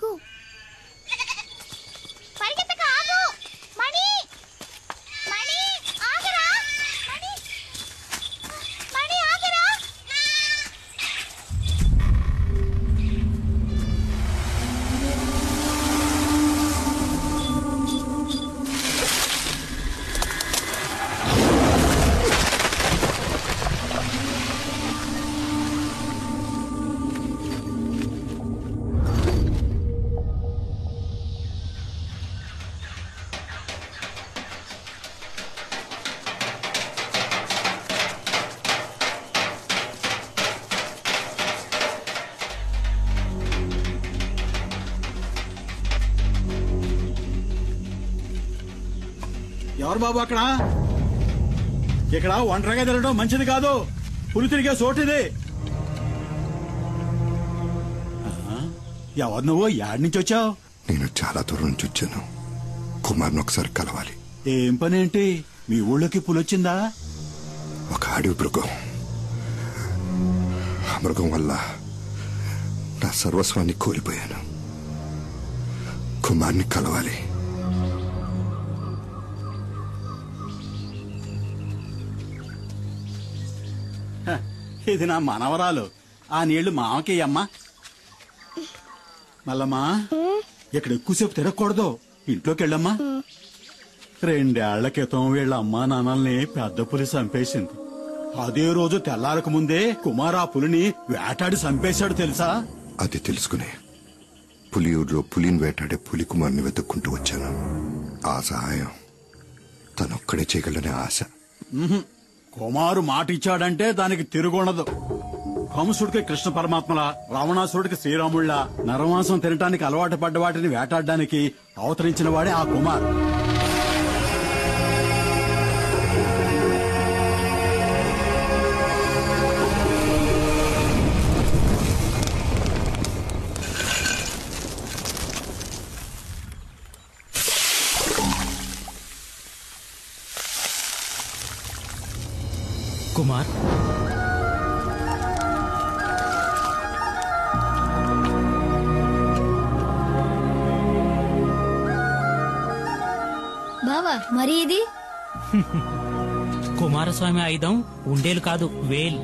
పరిగెత్తకు పరిగెత్తక ఆగు మణి మణి ఆగరా మణి మణి ఆగరా ఎవరు బాబు అక్కడ? ఇక్కడ ఒంటరిగా తిరగడం మంచిది కాదు. పులి తిరిగే చోటిది. ఎవరు నువ్వు? యాడ్ నుంచి వచ్చావు? నేను చాలా దూరం నుంచి వచ్చాను. కుమార్ని ఒకసారి కలవాలి. ఏం పని ఏంటి? మీ ఊళ్ళోకి పులి వచ్చిందా? ఒక అడవి మృగం. ఆ మృగం వల్ల నా సర్వస్వాన్ని కోల్పోయాను. కుమార్ని కలవాలి. ఇది నా మనవరాలు. ఆ నీళ్లు మామకి అమ్మా. మల్లమ్మా, ఇక్కడ ఎక్కువసేపు తిరగకూడదు. ఇంట్లోకి వెళ్ళమ్మా. 2 ఏళ్ల క్రితం వీళ్ళ అమ్మా నాన్నల్ని పెద్ద పులి చంపేసింది. అదే రోజు తెల్లారక ముందే కుమార్ ఆ పులిని వేటాడి చంపేశాడు తెలుసా? అది తెలుసుకునే పులియూరులో పులిని వేటాడే పులి కుమార్ని వెతుక్కుంటూ వచ్చాను. ఆ సహాయం తనొక్కడే చేయగలనే ఆశ. కుమారు మాట ఇచ్చాడంటే దానికి తిరుగుండదు. కంసుడికి కృష్ణ పరమాత్మల, రావణాసురుడికి శ్రీరాముళ్ళ నరమాంసం తినటానికి అలవాటు పడ్డ వాటిని వేటాడడానికి అవతరించిన వాడే ఆ కుమార్. కుమార్, బావా మరి ఇది కుమారస్వామి ఆయుధం ఉండేలు కాదు, వేల్.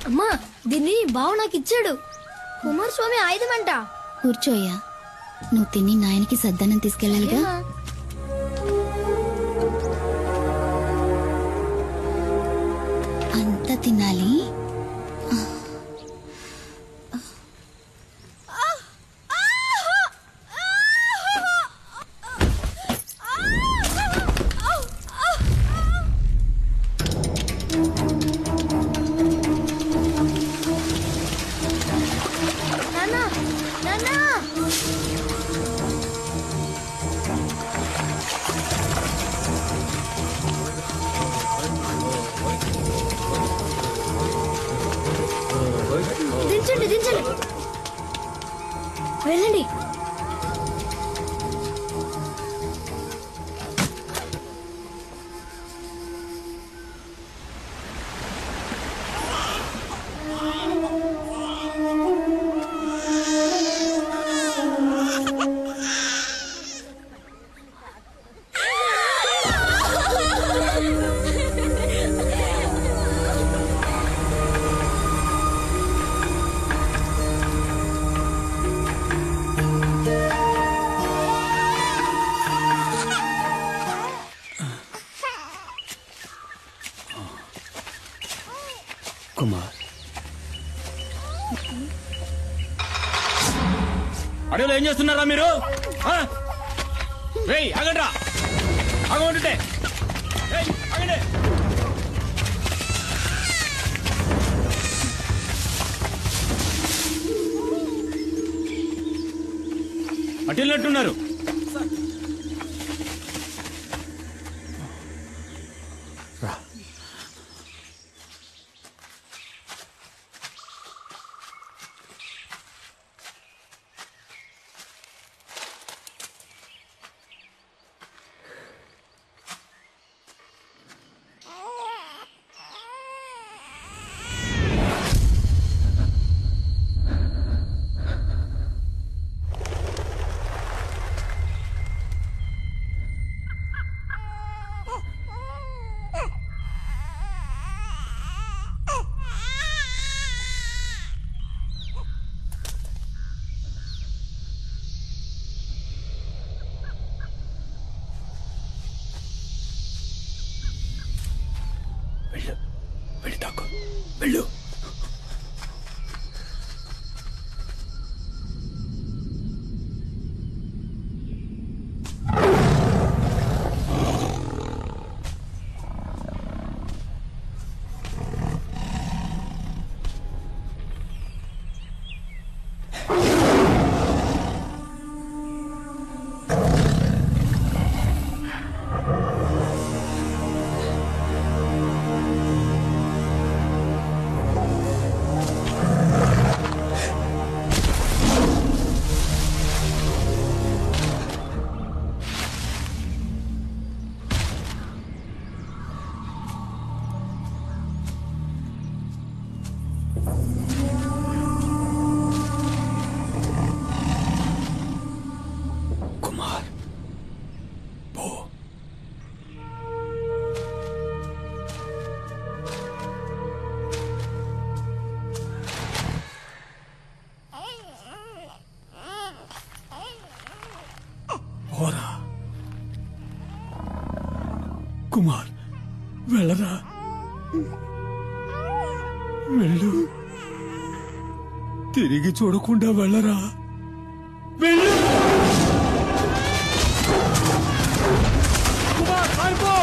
అమ్మా, దీన్ని బావ నాకు ఇచ్చాడు. కుమారస్వామి ఆయుధం అంట. కూర్చోయ్యా. నువ్వు తిని నాయనకి సద్దన్నం తీసుకెళ్ళాలిగా. అంత తినాలి. దించండి దించండి, వెళ్ళండి. కుమార్, అడవిలో ఏం చేస్తున్నారా మీరు? ఆగండ్రా, ఆగమంటుంటే ఆగండి. అటెళ్ళినట్టున్నారు. వెళ్ళి తాకు వెళ్ళు. కుమార్ వెళ్ళరా, వెళ్ళు. తిరిగి చూడకుండా వెళ్ళరా, వెళ్ళు. కుమార్ పారిపో.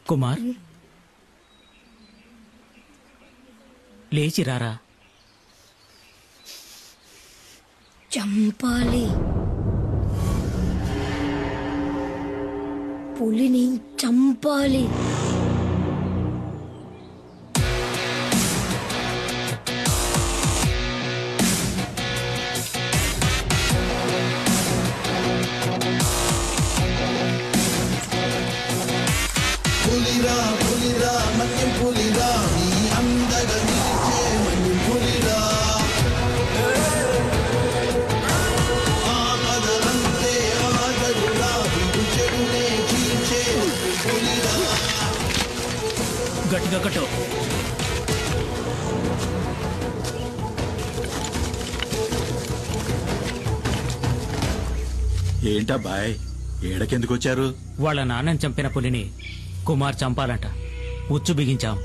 కుమార్ లేచి రారా. చంపాలి, పులిని చంపాలి. పులిరా పులిరా మన్యం పులిరా నీ అందగా నిలిచే మన్యం పులిరా ఆపదలంతే ఆగడురా విడు చెడునే చీల్చే పులిరా. గట్టిగా కట్టు. ఏంటబ్బాయ్, ఏడకెందుకు వచ్చారు? వాళ్ళ నాన్నని చంపిన పులిని కుమార్ చంపాలంట. ఉచ్చు బిగించాం.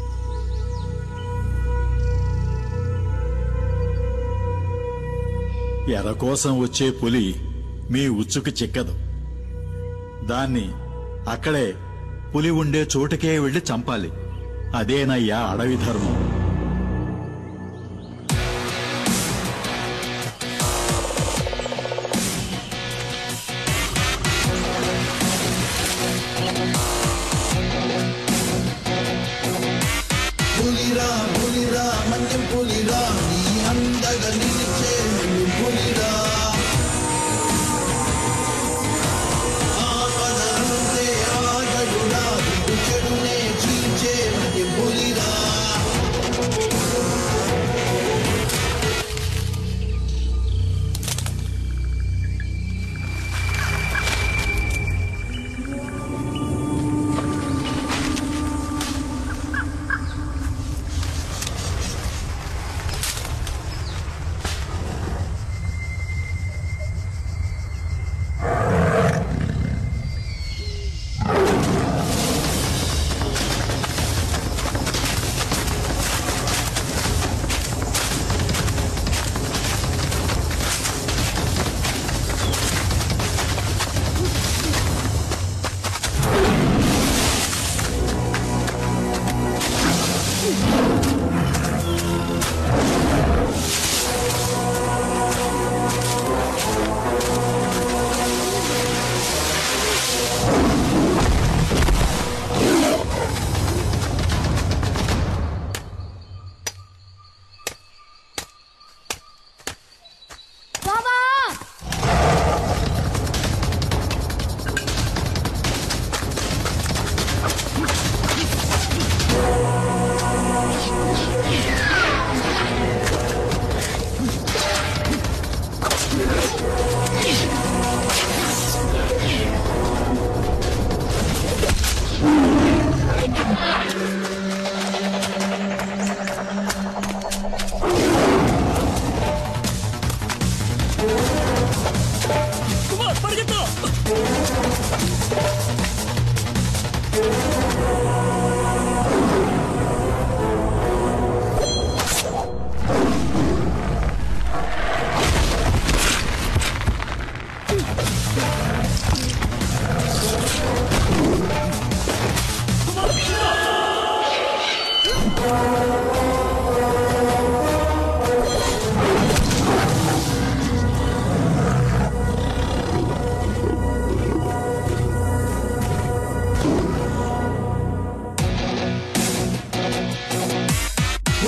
ఎర కోసం వచ్చే పులి మీ ఉచ్చుకు చిక్కదు. దాన్ని అక్కడే పులి ఉండే చోటుకే వెళ్లి చంపాలి. అదేనయ్యా అడవి ధర్మం. పులిరా పులిరా మన్యం పులిరా నీ అందగా నిలిచే మన్యం పులిరా ఆపదలంతే ఆగడురా విడు చెడునే చీల్చే మన్యం పులిరా.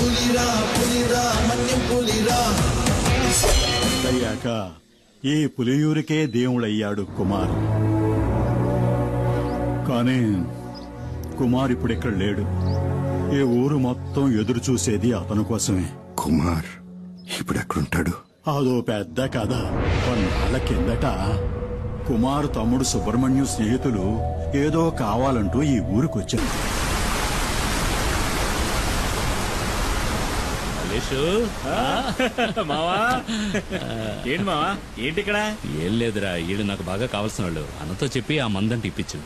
పులిరా పులిరా మన్యం పులిరా. అయ్యాక ఈ పులియూరికే దేవుడయ్యాడు కుమార్. కానీ కుమార్ ఇప్పుడిక్కడ లేడు. ఈ ఊరు మొత్తం ఎదురు చూసేది అతని కోసమే. కుమార్ ఇప్పుడు ఎక్కడుంటాడు? అదో పెద్ద కథ. కొన్నాళ్ళ కిందట కుమార్ తమ్ముడు సుబ్రహ్మణ్యం స్నేహితులు ఏదో కావాలంటూ ఈ ఊరికొచ్చారు. మావా ఏంటి మావా ఏంటి ఇక్కడ? ఏం లేదురా, ఈడు నాకు బాగా కావాల్సిన వాళ్ళు. అన్నతో చెప్పి ఆ మందంటే ఇప్పించు.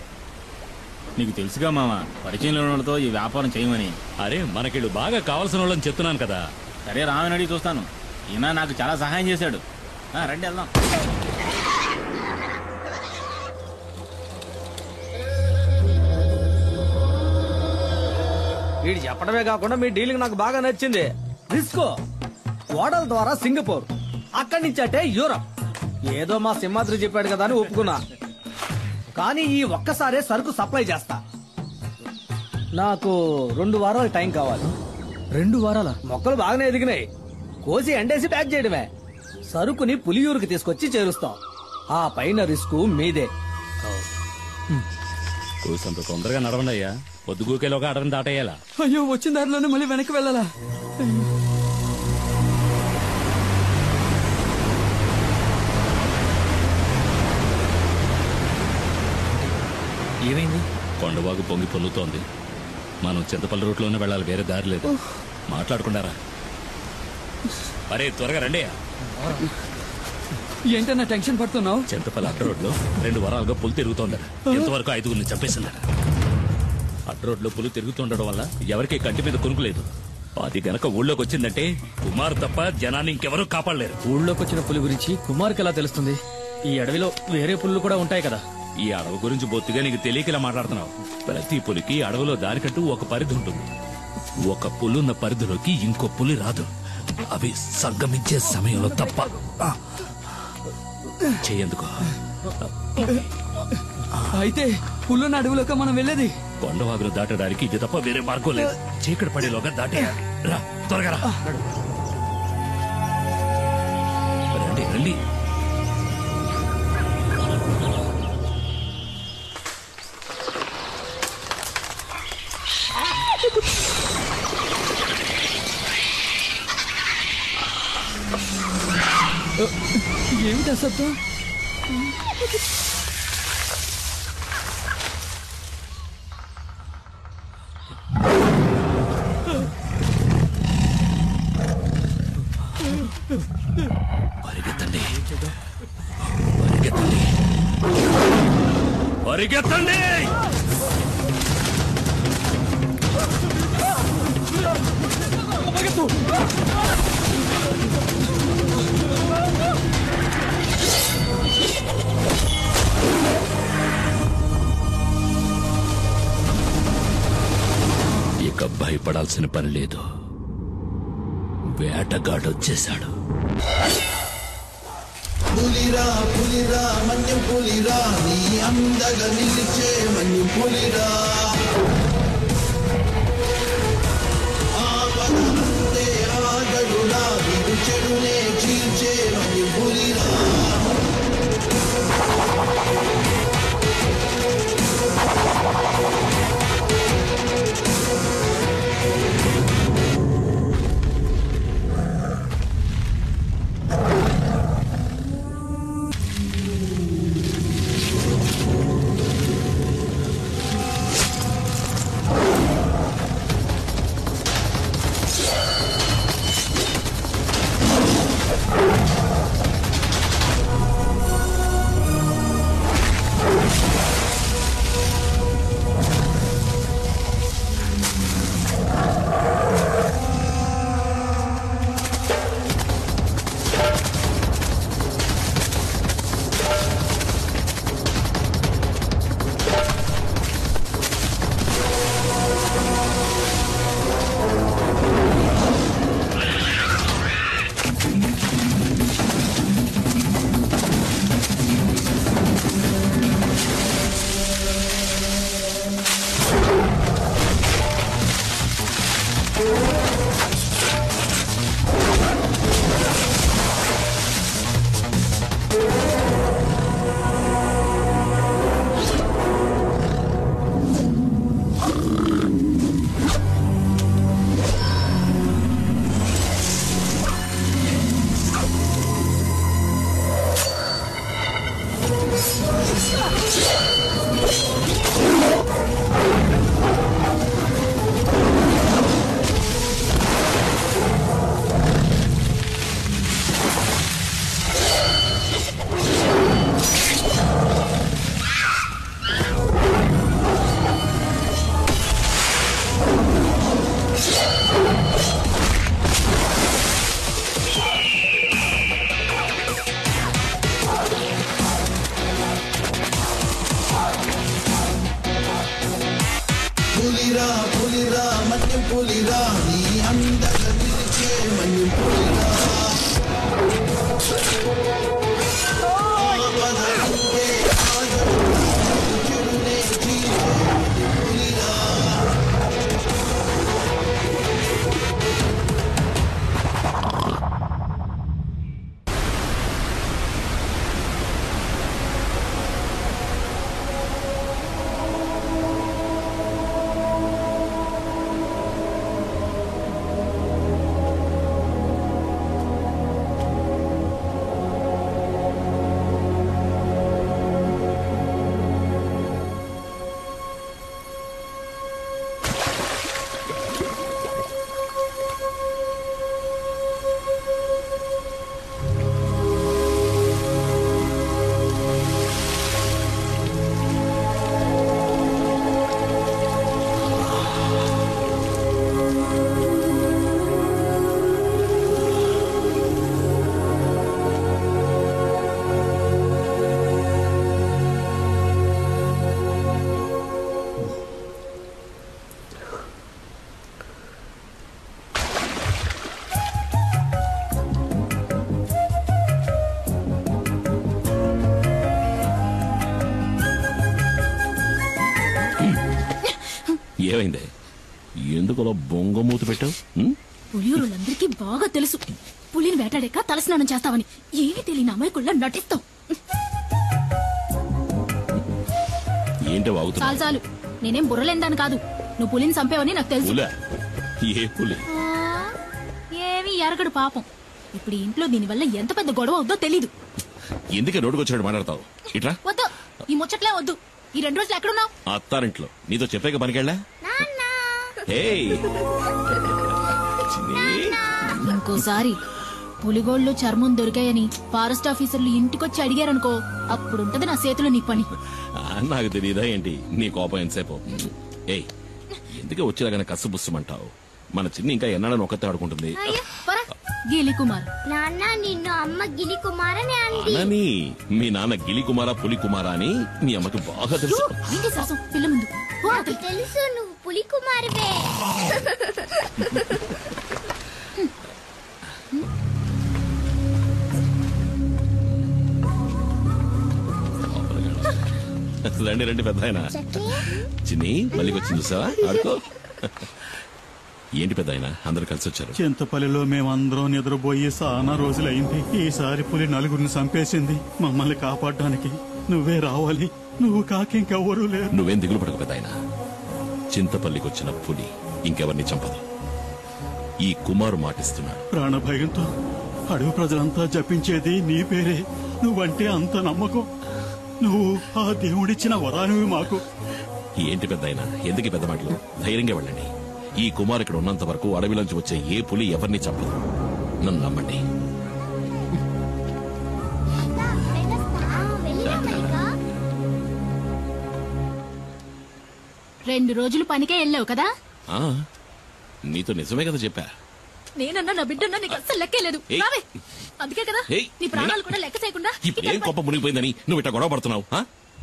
నీకు తెలుసుగా మావా, పరిచయం లేని వాళ్ళతో ఈ వ్యాపారం చేయమని. అరే మనకిడు బాగా కావాల్సిన వాళ్ళని చెప్తున్నాను కదా. సరే రామని అడిగి చూస్తాను. ఈయన నాకు చాలా సహాయం చేశాడు. రండి వెళ్దాం. వీడు చెప్పడమే కాకుండా మీ డీలింగ్ నాకు బాగా నచ్చింది. రిస్కో ఓడల ద్వారా సింగపూర్, అక్కడి నుంచి అంటే యూరప్. ఏదో మా సింహాద్రి చెప్పాడు కదా అని ఒప్పుకున్నా. కానీ ఈ ఒక్కసారే సరుకు సప్లై చేస్తా. నాకు 2 వారాలు టైం కావాలి. 2 వారాల? మొక్కలు బాగానే ఎదిగినాయి. కోసి ఎండేసి ప్యాక్ చేయడమే. సరుకుని పులియూరుకి తీసుకొచ్చి చేరుస్తాం. ఆ పైన రిస్క్ మీదే. కూసంత తొందరగా నడవండి అయ్యా. పొద్దుగూకేలోగా అడవిని దాటేయాలా? అయ్యో, వచ్చిన దారిలోనే మళ్ళీ వెనక్కి వెళ్ళాలా? ఏమైంది? కొండవాగు పొంగి పొల్లుతోంది. మనం చింతపల్లి రూట్లోనే వెళ్ళాలి, వేరే దారి లేదు. మాట్లాడుకుంటారా? అరే త్వరగా రండి. ఏంటన్నా టెన్షన్ పడుతున్నావు? చింతపల్లి అడ్డ రోడ్లో 2 వారాలుగా పులి తిరుగుతోందట. ఎంతవరకు 5గురిని చంపేసిందట. అడ్డ రోడ్లో పులి తిరుగుతుండడం వల్ల ఎవరికి కంటి మీద కొనుక్కులేదు. అది గనక ఊళ్ళోకి వచ్చిందంటే కుమార్ తప్ప జనాన్ని ఇంకెవరూ కాపాడలేరు. ఊళ్ళోకి వచ్చిన పులి గురించి కుమార్కి ఎలా తెలుస్తుంది? ఈ అడవిలో వేరే పులులు కూడా ఉంటాయి కదా. ఈ అడవి గురించి బొత్తిగా నీకు తెలియకలా మాట్లాడుతున్నావు. ప్రతి పులికి అడవిలో దానికంటూ ఒక పరిధి ఉంటుంది. ఒక పులున్న పరిధిలోకి ఇంకో పులి రాదు. అవి సంగమించే సమయంలో తప్ప. చెయ్యేందుకు? అయితే పుల్లున్న అడవిలోకి మనం వెళ్ళేది? కొండవాగులు దాటడానికి ఇది తప్ప వేరే మార్గం లేదు. చీకటి పడేలోగా దాటేయాలి. రా త్వరగా రా. రండి రండి. ఏమిటా శబ్దం? పరిగెత్తండి పరిగెత్తండి పరిగెత్తండి. ఇక భయపడాల్సిన పని లేదు. వేటగాడొచ్చేశాడు. పులిరా పులిరా మన్యం పులిరా, నీ అందగా నిలిచే మన్యం పులిరా. ఆపదంతే ఆగడురా, వీరు చెడునే చీల్చే మన్యం పులిరా. పులిరా నీ అందగా నిలిచే మన్యం పులిరా ఆపదలుంటే ఆగడు చెడునే చీల్చే మన్యం పులిరా ఏమైంది? ఎందుకు అలా బొంగమూత పెట్టావు? పులియూరులందరికీ బాగా తెలుసు పులిని వేటాడాక తలస్నానం చేస్తావని. ఏమీ తెలియని అమాయకుళ్ళ నటిస్తావు. ఏంటో వాగుతున్నా? చాలు చాలు, నేనేం బుర్రలేందాను కాదు. నువ్వు పులిని చంపావని నాకు తెలుసు. ఏ పులి? ఏమీ ఎరగడు పాపం. ఇప్పుడు ఈ ఇంట్లో దీనివల్ల ఎంత పెద్ద గొడవ అవుద్దో తెలీదు. ఎందుకే రోడ్డుకు వచ్చినట్టు మాట్లాడతావు? ఇట్రా. వద్దు, ఈ ముచ్చట్లే వద్దు. ఈ 2 రోజులు ఎక్కడున్నావు? అత్తారింట్లో. నీతో చెప్పాక పనికెళ్ళా? ఇంకోసారి పులిగోళ్ళు చర్మం దొరికాయని ఫారెస్ట్ ఆఫీసర్లు ఇంటికొచ్చి అడిగారనుకో, అప్పుడుంటది నా చేతిలో నీ పని. నాకు తెలియదా ఏంటి నీ కోపం ఎంతసేపు? ఏయ్, ఎందుకే వచ్చేలాగానే కసుబుస్సుమంటావు? మన చిన్ని ఇంకా ఎన్నాడని ఒక్కతే ఆడుకుంటుంది. గిలి కుమార్ నాన్న, నిన్ను అమ్మ గిలి కుమార్ అని అనని. మీ నాన్న గిలి కుమారా పులి కుమారా అని మీ అమ్మకి బాగా తెలుసు. పిల్ల ముందు తెలుసు, నువ్వు పులి కుమారువే. రండి రండి పెద్ద ఆయన. చిన్ని మళ్ళీ వచ్చింది చూసావా? ఆడుకో. ఏంటి పెద్ద ఆయన అందరు కలిసి వచ్చారు? చింతపల్లిలో మేమందరం నిద్రపోయి చాలా రోజులైంది. ఈసారి పులి 4గురిని చంపేసింది. మమ్మల్ని కాపాడడానికి నువ్వే రావాలి. నువ్వు కాకింకెవ్వరూ లేరు. నువ్వేం దిగులు పడకు పెద్ద ఆయన. చింతపల్లికి వచ్చిన పులి ఇంకెవరిని చంపదు. ఈ కుమారు మాటిస్తున్నాడు. ప్రాణభయంతో అడవి ప్రజలంతా జపించేది నీ పేరే. నువ్వంటే అంత నమ్మకం. నువ్వు ఆ దేవుడిచ్చిన వరానివి మాకు. ఏంటి పెద్ద ఆయన, ఎందుకు పెద్ద మాటలు? ధైర్యంగా వెళ్ళండి. ఈ కుమార్ ఇక్కడ ఉన్నంత వరకు అడవిలోంచి వచ్చే ఏ పులి ఎవరిని చంపదు. నన్ను నమ్మండి. 2 రోజులు పనికే వెళ్ళావు కదా? నీతో నిజమే కదా చెప్పా. నేనన్నా నా బిడ్డన్నా నీకు అస్సలు లెక్కేలేదు. అందుకే కదా నీ ప్రాణాలు కూడా లెక్క చేయకుండా ఇప్పుడు ఏం కోపం మునిగిపోయిందని నువ్వు ఇట్లా గొడవ పడుతున్నావు?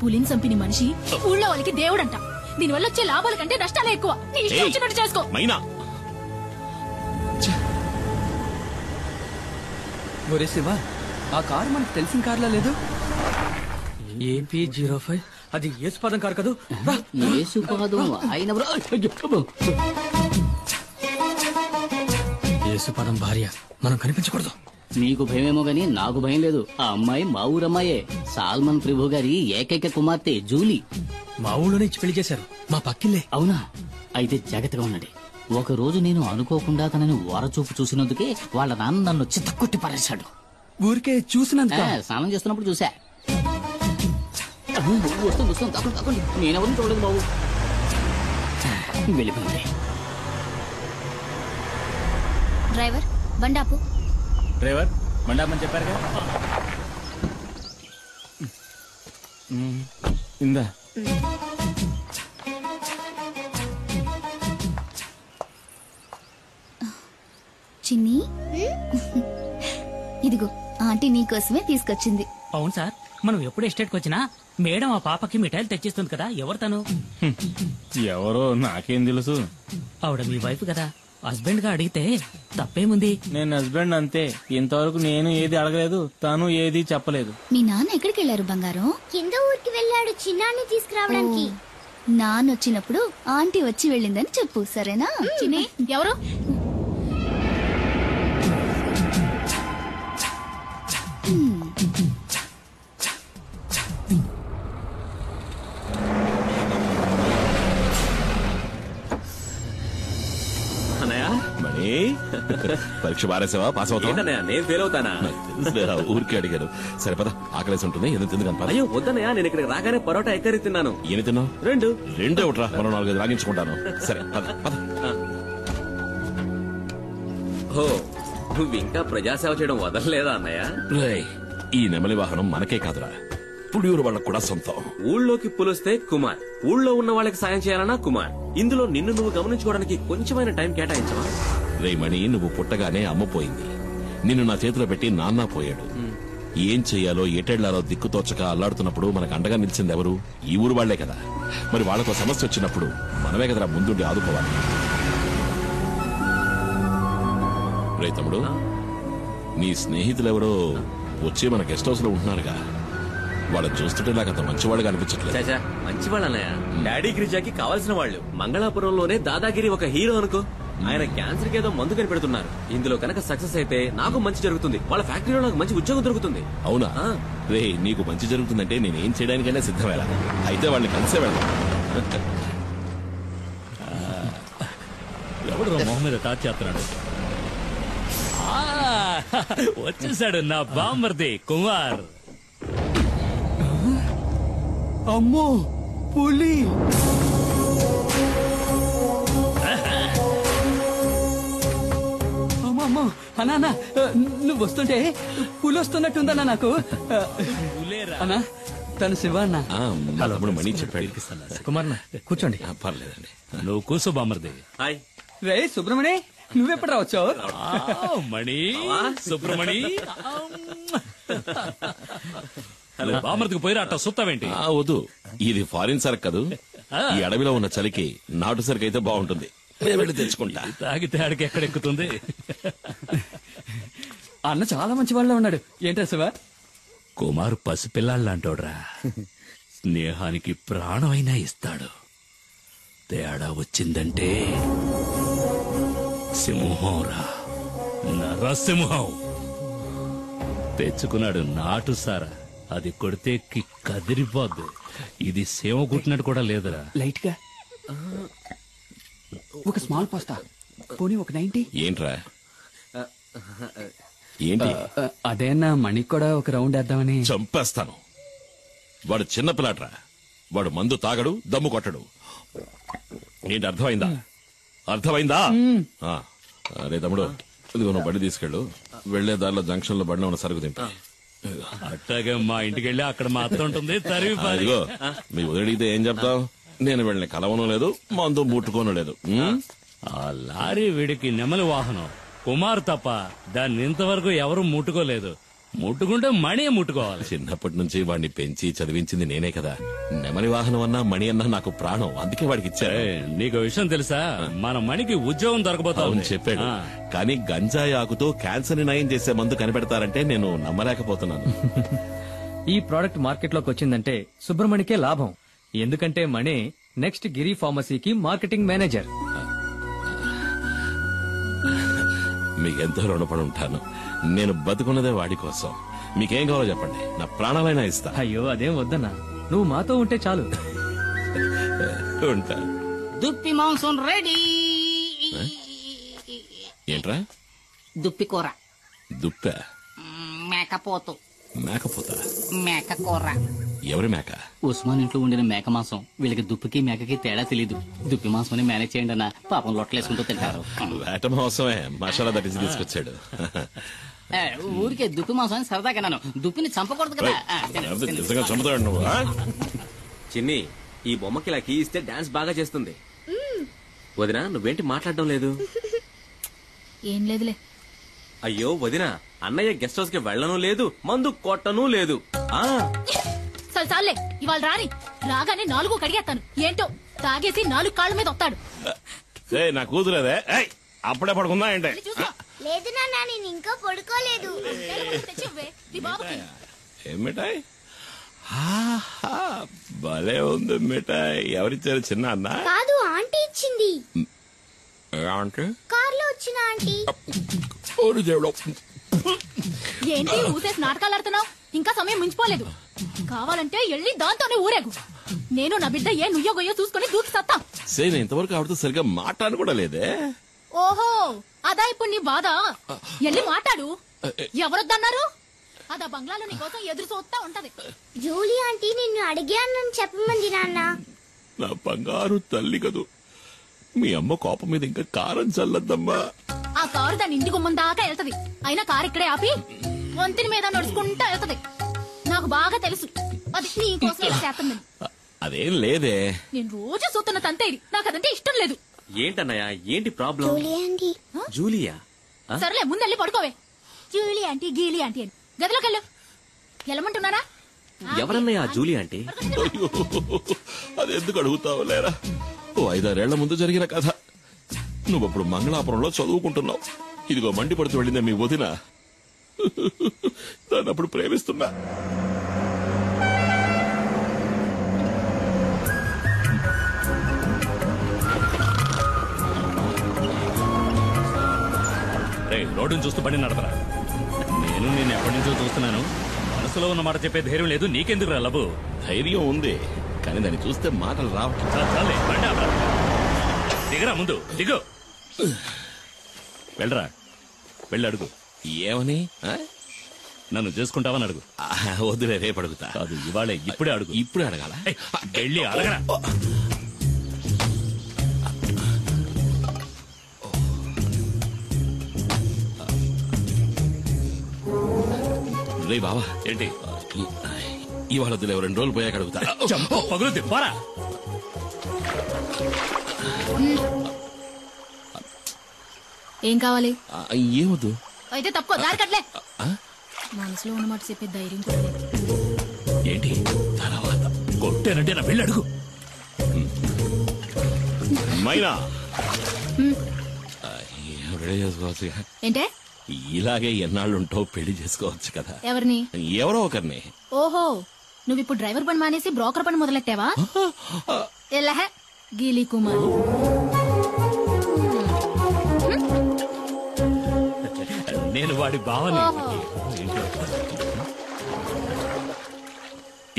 పులిని చంపిన మనిషి ఊళ్ళో వాళ్ళకి దేవుడంట. దీనివల్ల వచ్చే లాభాల కంటే నష్టాలే ఎక్కువ. నీ ఇష్టం వచ్చినట్టు చేసుకో. మైనా, ఒరే శివ, ఆ కారు మనకు తెలిసిన కార్లా లేదు. AP05 అది యేసుపాదం కారు కదూ? యేసుపాదం భార్య, మనం కనిపించకూడదు. నీకు భయమేమో గాని నాకు భయం లేదు. ఆ అమ్మాయి మా ఊరమ్మాయే. సాల్మన్ ప్రభు గారి ఏకైక కుమార్తె జూలీ. మా ఊళ్ళోనే ఇచ్చి పెళ్లి చేశారు. మా పక్కిల్లే. అవునా? అయితే జాగ్రత్తగా ఉండండి. ఒక రోజు నేను అనుకోకుండా తనని ఓరచూపు చూసినందుకే వాళ్ళ నాన్న నన్ను చిత్తకొట్టి పారేశాడు. ఊరికే చూసినందుక? స్నానం చేస్తున్నప్పుడు చూసా. వస్తుంది తప్పండి. నేనెవరిని చూడలేదు బాబు. వెళ్ళిపోయింది. డ్రైవర్ బండాపు. డ్రైవర్ బండాపని చెప్పారు కదా. ఇందా చిన్ని, ఇదిగో ఆంటీ నీకోసమే తీసుకొచ్చింది. అవును సార్, మనం ఎప్పుడు ఎస్టేట్కి వచ్చినా మేడం ఆ పాపకి మిఠాయిలు తెచ్చిస్తుంది కదా. ఎవరు తను? ఎవరో నాకేం తెలుసు. ఆవిడ మీ వైఫ్ కదా. హస్బెండ్ గా అడిగితే తప్పేముంది? నేను హస్బెండ్ అంతే. ఇంతవరకు నేను ఏది అడగలేదు, తను ఏది చెప్పలేదు. మీ నాన్న ఎక్కడికి వెళ్ళారు బంగారం? కింద ఊరికి వెళ్ళాడు చిన్నాన్ని తీసుకురావడానికి. నాన్న వచ్చినప్పుడు ఆంటీ వచ్చి వెళ్ళిందని చెప్పు, సరేనా? చిన్ని ఎవరు? పరీక్ష బారేసావా? పాస్ అవుతా? నేను ఫెయిల్ అవుతానా? ఊరికి అడిగారు. సరే పద, ఆకలేసి ఉంటుంది, ఏదో తిందుకని. అయ్యో వద్దనయ్యా, నేను ఇక్కడ రాగానే పరోటా ఎక్కరి తిన్నాను. ఏమి తిన్నావు? 2 ఒకట్రా, మనం 4-5 రాగించుకుంటాను. సరే పద పద. ఓ, నువ్వు ఇంకా ప్రజాసేవ చేయడం వదలలేదా అన్నయ్య? ఈ నెమలి వాహనం మనకే కాదురా, పుడియూరు వాళ్ళకు కూడా సొంతం. ఊళ్ళోకి పులిస్తే కుమార్, ఊళ్ళో ఉన్న వాళ్ళకి సాయం చేయాలన్నా కుమార్. ఇందులో నిన్ను నువ్వు గమనించుకోవడానికి కొంచెమైన టైం కేటాయించవా? రేమణి, నువ్వు పుట్టగానే అమ్మ పోయింది. నిన్ను నా చేతిలో పెట్టి నాన్న పోయాడు. ఏం చెయ్యాలో ఎటెళ్లాలో దిక్కుతోచక అల్లాడుతున్నప్పుడు మనకు అండగా నిలిచింది ఎవరు? ఈ ఊరు వాళ్లే కదా. మరి వాళ్లతో సమస్య వచ్చినప్పుడు మనమే కదరా ముందుండి ఆదుకోవాలి. రే తమ్ముడు, నీ స్నేహితులెవరో వచ్చి మన గెస్ట్ హౌస్ లో ఉంటున్నారుగా, వాళ్ళని చూస్తుంటే నాకు అంత మంచివాళ్ళగా అనిపించట్లేదు. మంచివాళ్ళు అన్నయ్య, డాడీ గిరిజాకి కావాల్సిన వాళ్ళు. మంగళాపురంలోనే దాదాగిరి ఒక హీరో అనుకో. ఆయన క్యాన్సర్ కి ఏదో మందు కనిపెడుతున్నారు. ఇందులో కనుక సక్సెస్ అయితే నాకు మంచి జరుగుతుంది, వాళ్ళ ఫ్యాక్టరీలో నాకు మంచి ఉద్యోగం దొరుకుతుంది. అవునా? రే, నీకు మంచి జరుగుతుందంటే నేనేం చేయడానికైనా సిద్ధమేలా. అయితే వాళ్ళని కలిసే వెళ్దాం. ఎవడు మొహం మీద టాచ్ చేస్తున్నాడు? వచ్చేసాడు నా బామ్మర్ది కుమార్. అమ్మో, పులి! అమ్మో అన్నా, నువ్వు వస్తుంటే పులి వస్తున్నట్టుందన్నా నాకు. అన్నా, తను శివ అన్న. తమ్ముడు మణి చెప్పాడు. కుమార్ కూర్చోండి. పర్లేదండి, నువ్వు కూర్చో బామ్మర్ది. హాయ్ రే సుబ్రమణి, నువ్వెప్పుడు రావచ్చావు? మణి, సుబ్రమణి, బామ్మర్దికి పోయిరా, అట్ట సుత్తావేంటి? వద్దు, ఇది ఫారిన్ సరుకు కదూ. ఈ అడవిలో ఉన్న చలికి నాటు సరుకు అయితే బాగుంటుంది. వెళ్ళి తెచ్చుకుంటా. తాగితే ఆడికి ఎక్కడెక్కుతుంది? అన్న చాలా మంచి వాళ్ళ ఉన్నాడు. ఏంటా శివ? కుమార్ పసిపిల్లాళ్ళంటోడ్రా, స్నేహానికి ప్రాణమైనా ఇస్తాడు. తేడా వచ్చిందంటే సింహంరా, నరసింహం. తెచ్చుకున్నాడు నాటు సారా, అది కొడితే కదిరిపోద్దు. ఇది సేవ కుట్టినట్టు కూడా లేదురా. లైట్ గా ఒక స్మాల్ పాస్తా, పోనీ ఒక 90. ఏంట్రా ఏంటి? అదే అన్న, మణికి కూడా ఒక రౌండ్ వేద్దామని. చంపేస్తాను. వాడు చిన్న పిల్లాడ్రా, వాడు మందు తాగడు, దమ్ము కొట్టడు. ఏంటి అర్థమైందా? అర్థమైందా? అరే తమ్ముడు, ఇదిగో నువ్వు బండి తీసుకెళ్ళు. వెళ్లే దారిలో జంక్షన్ లో బండిలో ఉన్న సరుకు తింటా. అట్టాగే మా ఇంటికి వెళ్ళి అక్కడ మా అత్త ఉంటుంది. ఇదిగో, మీ వదిలిడితే ఏం చెప్తావు? నేను వెళ్ళిన కలవను లేదు, మందు ముట్టుకోను లేదు. ఆ లారీ వీడికి నెమలి వాహనం. కుమార్ తప్ప దాన్ని ఇంతవరకు ఎవరు ముట్టుకోలేదు. ముట్టుకుంటే మణి ముట్టుకోవాలి. చిన్నప్పటి నుంచి వాడిని పెంచి చదివించింది నేనే కదా. నెమలి వాహనం అన్నా మణి అన్నా నాకు ప్రాణం, అందుకే వాడికి ఇచ్చా. నీకు విషయం తెలుసా? మన మణికి ఉద్యోగం దొరకబోతావు చెప్పాడు. కానీ గంజాయి ఆకుతో క్యాన్సర్ ని నయం చేసే మందు కనిపెడతారంటే నేను నమ్మలేకపోతున్నాను. ఈ ప్రోడక్ట్ మార్కెట్ లోకి వచ్చిందంటే సుబ్రమణికే లాభం. ఎందుకంటే మణి నెక్స్ట్ గిరి ఫార్మసీకి మార్కెటింగ్ మేనేజర్. మీకెంతో రుణపడి ఉంటాను. నేను బతుకున్నదే వాడి కోసం. మీకేం కావాలో చెప్పండి, నా ప్రాణాలైనా ఇస్తా. అయ్యో అదేం వద్దన్నా, నువ్వు మాతో ఉంటే చాలు. ఉంటా. దుప్పి మాంసం రెడీ. ఏంట్రా? దుప్పి కూర. దుప్ప? మేకపోతు. మేకపోతా? మేక కూర. ఎవరి మేక? ఉస్మాన్ ఇంట్లో ఉండిన మేక మాంసం. వీళ్ళకి దుప్పికి మేకకి తేడా తెలీదు. దుప్పి మాంసం మేనేజ్ చేయండి అన్న, పాపం లొట్టలేసుకుంటూ తింటారు. వేట మాంసమే, మసాలా దట్టించి తీసుకొచ్చాడు. ఊరికే దుప్పి మాంసం సరదాగా నన్ను దుప్పిని చంపకూడదు కదా. నిజంగా చంపుతాడు నువ్వు. చిన్ని, ఈ బొమ్మకి ఇలా కీ ఇస్తే డాన్స్ బాగా చేస్తుంది. వదినా, నువ్వేంటి మాట్లాడడం లేదు? ఏం లేదులే. అయ్యో వదినా, అన్నయ్య గెస్ట్ హౌస్ కి వెళ్ళను లేదు, మందు కొట్టను లేదు. చాలే, ఇవాళ రాని రాగానే 4 కడిగేస్తాను. ఏంటో తాగేసి 4 కాళ్ళ మీద వస్తాడు. నా కూతురేదే. అప్పుడే పడుకుందా ఏంటి? లేదు నాన్న, నేను ఇంకా పడుకోలేదు. ఏం మిఠాయి? భలే ఉంది మిఠాయి. ఎవరిచ్చారు? చిన్న అన్న? కాదు, ఆంటీ ఇచ్చింది. ఆంటీ? కార్లో వచ్చిన ఆంటీ. ఏంటి ఊసేసి నాటకాలు ఆడుతున్నావు? ఇంకా సమయం మించిపోలేదు. కావాలంటే వెళ్ళి దాంతోనే ఊరేగు. నేను నా బిడ్డ ఏ నుయ్యో గొయ్యో చూసుకుని దూకి సత్తా. నేను ఇంతవరకు ఆవిడతో సరిగ్గా మాట్లాడను కూడా లేదే. ఓహో, అదా ఇప్పుడు నీ బాధ? వెళ్ళి మాట్లాడు. ఎవరొద్దన్నారు? అదా బంగ్లాలో నీ కోసం ఎదురు చూస్తా ఉంటది. జూలీ ఆంటీ నిన్ను అడిగాను చెప్పమంది నాన్న. నా బంగారు తల్లి కదూ. మీ అమ్మ కోపం మీద ఇంకా కారం చల్లద్దమ్మా. ఆ కారు దాని ఇంటి గుమ్మం దాకా వెళ్తది. అయినా కారు ఇక్కడే ఆపి వంతిని మీద నడుచుకుంటా వెళ్తది. నాకు బాగా తెలుసు అది నీ కోసం ఇలా చేస్తుంది. అదేం లేదే. నేను రోజు చూస్తున్న తంతే ఇది. నాకు అదంటే ఇష్టం లేదు. ఏంటన్నయ్య, ఏంటి ప్రాబ్లం? జూలియా? సరేలే, ముందెళ్ళి పడుకోవే. జూలీ ఆంటీ గీలీ ఆంటీ అని గదిలోకి వెళ్ళు. వెళ్ళమంటున్నారా? ఎవరన్నయ్య జూలీ ఆంటీ? అది ఎందుకు అడుగుతావు లేరా? 5-6 ఏళ్ల ముందు జరిగిన కథ. నువ్వప్పుడు మంగళాపురంలో చదువుకుంటున్నావు. ఇదిగో మండిపడుతూ వెళ్ళిందే మీ వదిన. దాన్ని అప్పుడు ప్రేమిస్తున్నా. రోడ్డును చూస్తూ బండి నడపరా. నేను నిన్ను ఎప్పటి నుంచో చూస్తున్నాను. మనసులో ఉన్న మాట చెప్పే ధైర్యం లేదు. నీకెందుకు రా లబు? ధైర్యం ఉంది, కానీ దాన్ని చూస్తే మాటలు రావట్లేదు. చాలే, బండి ఆపరా. దిగరా, ముందు దిగు. వెళ్ళరా, వెళ్ళి అడుగు. ఏమని? నన్ను చేసుకుంటావని అడుగు. వద్దులే, రేపు అడుగుతా. కాదు, ఇవాళే, ఇప్పుడే అడుగు. ఇప్పుడే అడగాల? వెళ్ళి అడగరా. రే బావా, ఏంటి? ఇవాళ వద్దులే, 2 రోజులు పోయాక అడుగుతా. పగులుద్ది, పోరా. ఏం కావాలి? ఏమొద్దు. అయితే తప్పుకో, దారి కట్లే. మనసులో ఉన్నమాట చెప్పే ధైర్యం కూడా లేదు. ఏంటి తర్వాత? కొట్టేనంటే నా వెళ్ళి అడుగు. మైనా, రెడీ చేసుకోవచ్చు. ఏంటే? ఇలాగే ఎన్నాళ్ళుంటావు, పెళ్లి చేసుకోవచ్చు కదా. ఎవరిని? ఎవరో ఒకరిని. ఓహో, నువ్వు ఇప్పుడు డ్రైవర్ పని మానేసి బ్రోకర్ పని మొదలెట్టావా? ఎల్లహే గీలీ కుమార్. నేను వాడి బావని.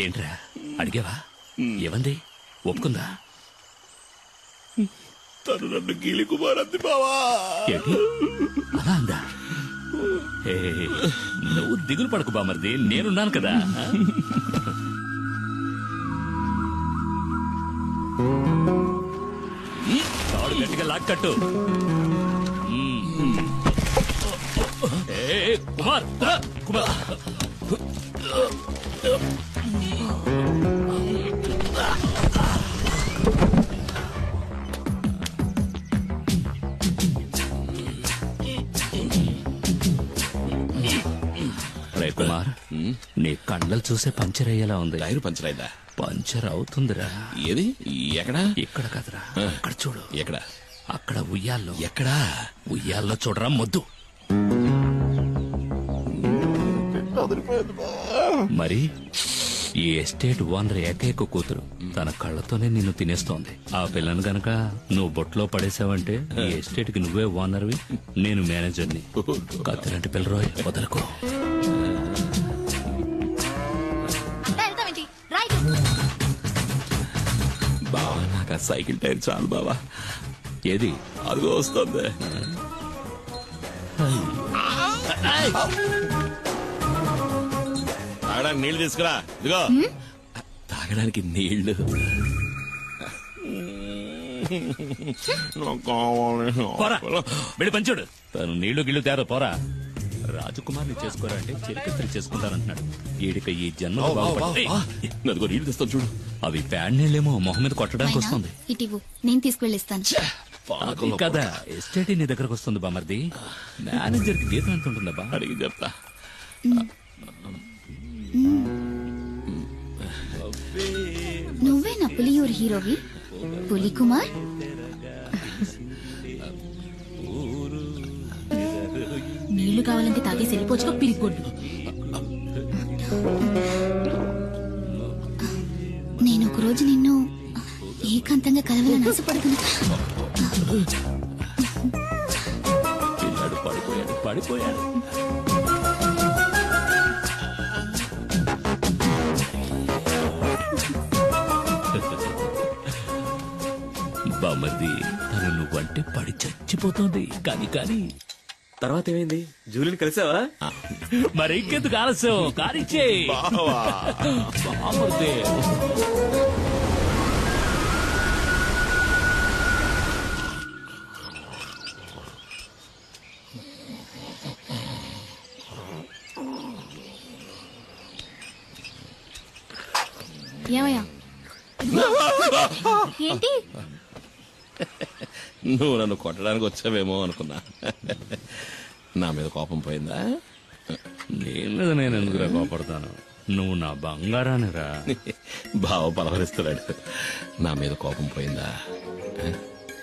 ఏంట్రా అడిగావా? ఏమంది? ఒప్పుకుందా? తను నన్ను గీలి కుమార్ అంది బావా. ఏంటి అలా అందా? నువ్వు దిగులు పడకు బామర్ది, నేనున్నాను కదా. తాడు గట్టిగా లాక్కట్టు. కుమార్, కుమార్. కుమార్, నీ కళ్ళలు చూసే పంచర్ అయ్యేలా ఉంది. టైర్ పంచర్ అయిందా? పంచర్ అవుతుందిరా. ఏది? ఎక్కడ? ఇక్కడ కదరా, అక్కడ చూడు. ఎక్కడ? అక్కడ ఉయ్యాల్లో. ఎక్కడా? ఉయ్యాల్లో చూడరా మొద్దు. మరి ఈ ఎస్టేట్ ఓనర్ ఏకైక కూతురు తన కళ్ళతోనే నిన్ను తినేస్తోంది. ఆ పిల్లను గనక నువ్వు బొట్లో పడేసావంటే ఈ ఎస్టేట్ కి నువ్వే ఓనర్వి, నేను మేనేజర్ని. కత్తిలాంటి పిల్లరోయ్, వదలకు. బావా, నాకు ఆ సైకిల్ టైర్ చాలు బావా. ఏది? అదిగో వస్తుంది. తాగడానికి నీళ్లు తీసుకురా. ఇదిగో తాగడానికి నీళ్లు. వెళ్ళి పంచుడు. తను నీళ్లు గిళ్ళు తేరా, పోరా. రాజకుమార్ని చేసుకోరా అంటే చిరకత్రి చేసుకుంటానంటున్నాడు. ఈడిక ఈ జన్మ నదిగో నీళ్లు తెస్తాను చూడు. అవి ప్యాడ్ నీళ్ళేమో మొహం మీద కొట్టడానికి వస్తుంది. ఇటివు, నేను తీసుకువెళ్ళిస్తాను కదా. ఎస్టేట్ నీ దగ్గరకు వస్తుంది బామర్ది. మేనేజర్ కి జీతం ఎంత ఉంటుందా? అడిగి చెప్తా. నువ్వే నా పులియూరు హీరోవి, పులి కుమార్. నీళ్లు కావాలంటే తాగేసి వెళ్ళిపోవచ్చుగా పిరిగొడ్డు. నేను ఒక రోజు నిన్ను ఏకాంతంగా కలవాలని ఆశపడుతున్నా. పిల్లాడు పడిపోయాడు. బామర్ది తను నువ్వంటే పడి చచ్చిపోతుంది. కానీ తర్వాత ఏమైంది? జూలిని కలిసావా? మరి ఇంకెందుకు ఆలస్యం, కానిచ్చే బామర్ది. ఏమయ్యా ఏంటి? నువ్వు నన్ను కొట్టడానికి వచ్చావేమో అనుకున్నా. నా మీద కోపం పోయిందా? నేను ఎందుకురా కోపడతాను, నువ్వు నా బంగారానిరా. బావ పలవరిస్తున్నాడు. నా మీద కోపం పోయిందా?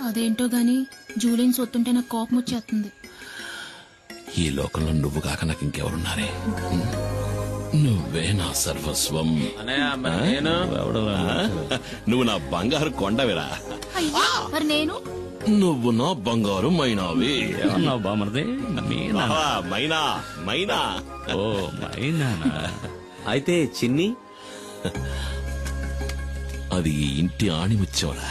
అదేంటో గాని జూలిని సొత్తుంటే నాకు కోపం వచ్చేస్తుంది. ఈ లోకంలో నువ్వు కాక నాకు ఇంకెవరున్నారే? నువ్వే నా సర్వస్వం. నువ్వు నా బంగారు కొండవిరా. మరి నేను? నువ్వు నా బంగారు మైనావి. బామర్ది మైనా. ఓ మైనా. అయితే చిన్ని అది ఈ ఇంటి ఆణిముచ్చోరా.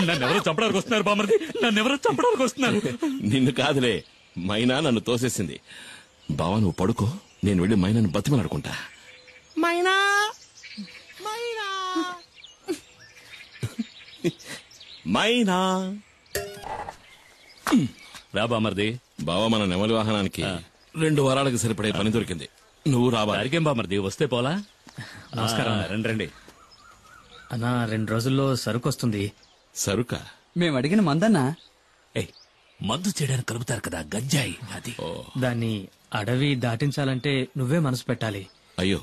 నన్నెవరో చంపడానికి వస్తున్నారు బామర్ది, నన్నెవరో చంపడానికి వస్తున్నారు. నిన్ను కాదులే, మైనా నన్ను తోసేసింది. బావా నువ్వు పడుకో, నేను వెళ్ళి మైనాను బతిమలాడుకుంటా. మైనా రా బామర్ది. బావా మన నెమలి వాహనానికి 2 వారాలకు సరిపడే పని దొరికింది. నువ్వు రావాలి. అరికేం బామర్ది, వస్తే పోలా. నమస్కారం. రండి. అన్నా 2 రోజుల్లో సరుకు వస్తుంది. సరుకా? మేము అడిగిన మందన్నా. మందు చేయడానికి కలుపుతారు కదా, గంజాయి. అది దాన్ని అడవి దాటించాలంటే నువ్వే మనసు పెట్టాలి. అయ్యో,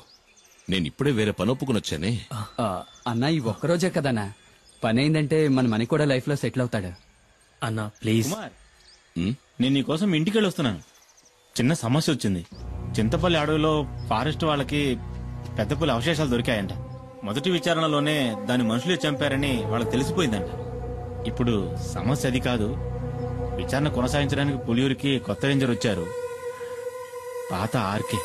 నేను ఇప్పుడే వేరే పని ఒప్పుకుని వచ్చానే. అన్నా ఈ ఒక్కరోజే కదన్నా, పని అయిందంటే మన మనీ కూడా లైఫ్ లో సెటిల్ అవుతాడు. అన్నా ప్లీజ్. నేను నీకోసం ఇంటికి వెళ్ళి వస్తున్నాను. చిన్న సమస్య వచ్చింది. చింతపల్లి అడవిలో ఫారెస్ట్ వాళ్ళకి పెద్ద పులి అవశేషాలు దొరికాయంట. మొదటి విచారణలోనే దాని మనుషులే చంపారని వాళ్ళకి తెలిసిపోయిందంట. ఇప్పుడు సమస్య అది కాదు. విచారణ కొనసాగించడానికి పులియూరికి కొత్త రేంజర్ వచ్చారు, పాత ఆర్కే.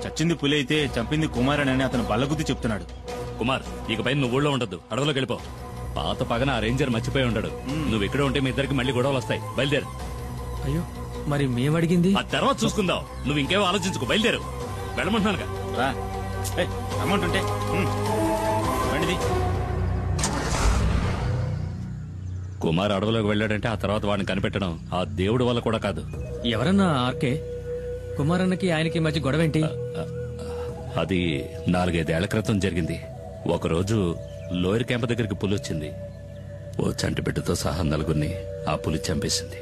చచ్చింది పులి అయితే చంపింది కుమార్ అని అతను బల్లగుద్ది చెప్తున్నాడు. కుమార్, ఇకపై నువ్వు ఊళ్ళో ఉండద్దు, అడవిలోకి వెళ్ళిపో. పాత పగన ఆ రేంజర్ మర్చిపోయి ఉండడు. నువ్వు ఇక్కడ ఉంటే మీ ఇద్దరికి మళ్ళీ గొడవలు వస్తాయి. బయలుదేరు. అయ్యో, మరి మేమడిగింది ఆ తర్వాత చూసుకుందాం. నువ్వు ఇంకేమో ఆలోచించుకో, బయలుదేరు. వెళ్ళమంటున్నానుగా. అమౌంట్ ఉంటే రండిది. కుమార్ అడవిలోకి వెళ్ళాడంటే ఆ తర్వాత వాడిని కనిపెట్టడం ఆ దేవుడి వల్ల కూడా కాదు. ఎవరన్నా ఆర్కే? కుమారన్నకి ఆయనకి మధ్య గొడవేంటి? అది 4-5 ఏళ్ల క్రితం జరిగింది. ఒకరోజు లోయర్ క్యాంప్ దగ్గరికి పులి వచ్చింది. ఓ చంటి బిడ్డతో సహా 4గురిని ఆ పులి చంపేసింది.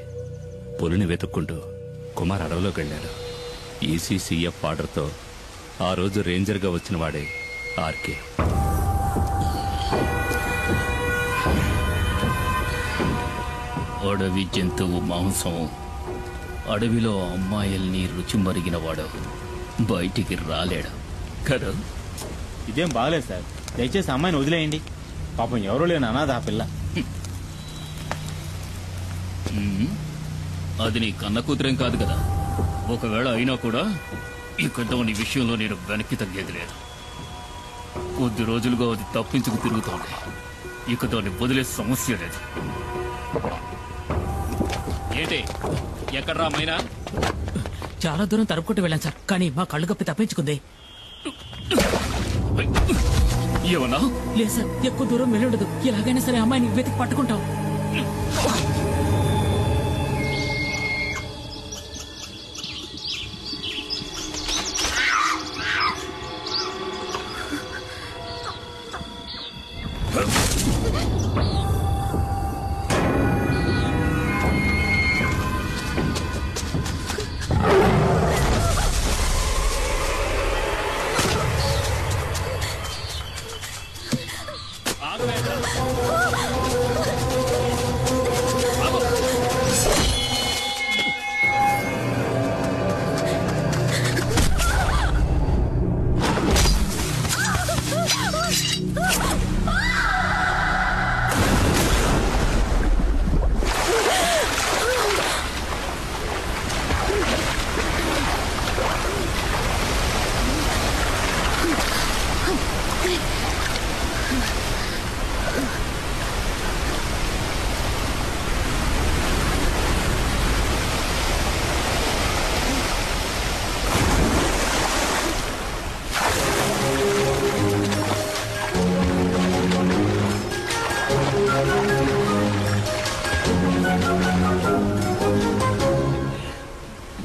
పులిని వెతుక్కుంటూ కుమార్ అడవిలోకి వెళ్ళాడు. ఈసీసీఎఫ్ ఆర్డర్తో ఆ రోజు రేంజర్గా వచ్చిన వాడే ఆర్కే. అడవి జంతువు మాంసం, అడవిలో అమ్మాయిల్ని రుచి మరిగినవాడు బయటికి రాలేడు కదా. ఇదేం బాగలేదు సార్, దయచేసి అమ్మాయిని వదిలేయండి. పాపం ఎవరూ లేని అనాథ ఆ పిల్ల. అది నీ కన్న కూతురేం కాదు కదా. ఒకవేళ అయినా కూడా ఇక నీ విషయంలో నేను వెనక్కి తగ్గేది లేదు. కొద్ది రోజులుగా అది తప్పించుకు తిరుగుతోంది. ఇక దాన్ని వదిలే సమస్య లేదు. ఏంటి ఎక్కడ్రా మైనా? చాలా దూరం తరుపుకుంటూ వెళ్ళాను సార్, కానీ మా కళ్ళు కప్పి తప్పించుకుంది. ఏమన్నా? లేదు సార్, ఎక్కువ దూరం వెళ్ళుండదు. ఎలాగైనా సరే అమ్మాయిని వెతికి పట్టుకుంటాం.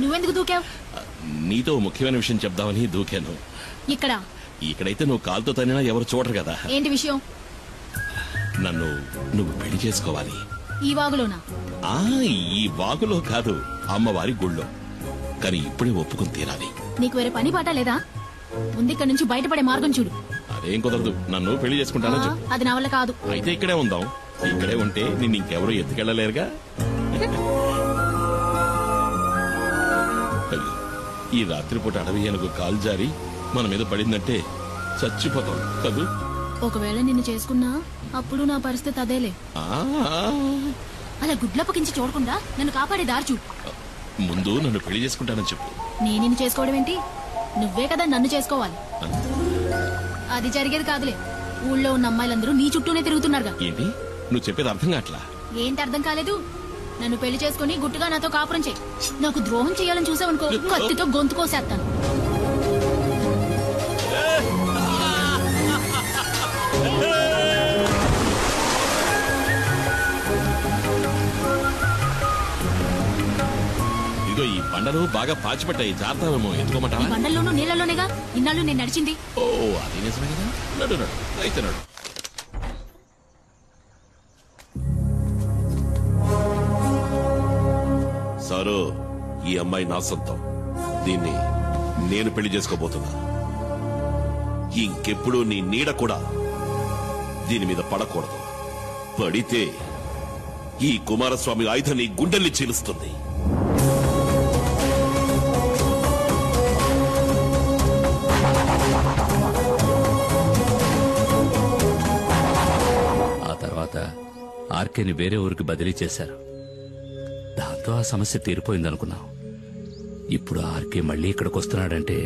నువ్వెందుకు దూకావు? నీతో ముఖ్యమైన విషయం చెప్దామని దూకాను. ఇక్కడైతే నువ్వు కాలుతో తనినా ఎవరు చూడరు కదా. ఏంటి విషయం? నువ్వు పెళ్లి చేసుకోవాలి. ఈ వాగులోనా? ఈ వాగులో కాదు, అమ్మవారి గుళ్ళో. కానీ ఇప్పుడే ఒప్పుకుని తీరాలి. నీకు వేరే పని పాట లేదా? ముందు ఇక్కడ నుంచి బయటపడే మార్గం చూడు. అదేం కుదరదు. నన్ను పెళ్లి చేసుకుంటానని చెప్పు. అది నా వల్ల కాదు. అయితే ఇక్కడే ఉందాం. ఇక్కడే ఉంటే నిన్ను ఇంకెవరూ ఎత్తుకెళ్ళలేరుగా. ఈ రాత్రిపూట అడవి ఏనుగు కాలు జారి మన మీద పడిందంటే చచ్చిపోతాం కదూ. ఒకవేళ నిన్ను చేసుకున్నా అప్పుడు నా పరిస్థితి అదేలే. అలా గుడ్లప్పకించి చూడకుండా నన్ను కాపాడే దారి చూడు. ముందు నన్ను పెళ్లి చేసుకుంటానని చెప్పు. నేను నిన్ను చేసుకోవడం ఏంటి? నువ్వే కదా నన్ను చేసుకోవాలి. అది జరిగేది కాదులే. ఊళ్ళో ఉన్న అమ్మాయిలందరూ నీ చుట్టూనే తిరుగుతున్నారుగా. ఏంటి నువ్వు చెప్పేది అర్థం కావట్లా? ఏంటి అర్థం కాలేదు? నన్ను పెళ్లి చేసుకుని గుట్టుగా నాతో కాపురం చేయి. నాకు ద్రోహం చేయాలని చూసావనుకో, కత్తితో గొంతు కోసేస్తాను. ఇదిగో ఈ బండలు బాగా పాచిపట్టాయి, జాగ్రత్తమేమో. ఎందుకోమంటా? ఈ బండల్లోనూ నీళ్లలోనేగా ఇన్నాళ్ళు నేను నడిచింది. ఓ అది నిజమే కదా. నడు నడు అయితే నడు. సారు, ఈ అమ్మాయి నా సొంతం. దీన్ని నేను పెళ్లి చేసుకోబోతున్నా. ఇంకెప్పుడు నీ నీడ కూడా దీని మీద పడకూడదు. పడితే ఈ కుమారస్వామి ఆయుధం నీ గుండెల్ని చీలుస్తుంది. ఆ తర్వాత ఆర్కేని వేరే ఊరికి బదిలీ చేశారు. దాంతో ఆ సమస్య తీరిపోయిందనుకున్నాం. ఇప్పుడు ఆర్కే మళ్ళీ ఇక్కడికి వస్తున్నాడంటే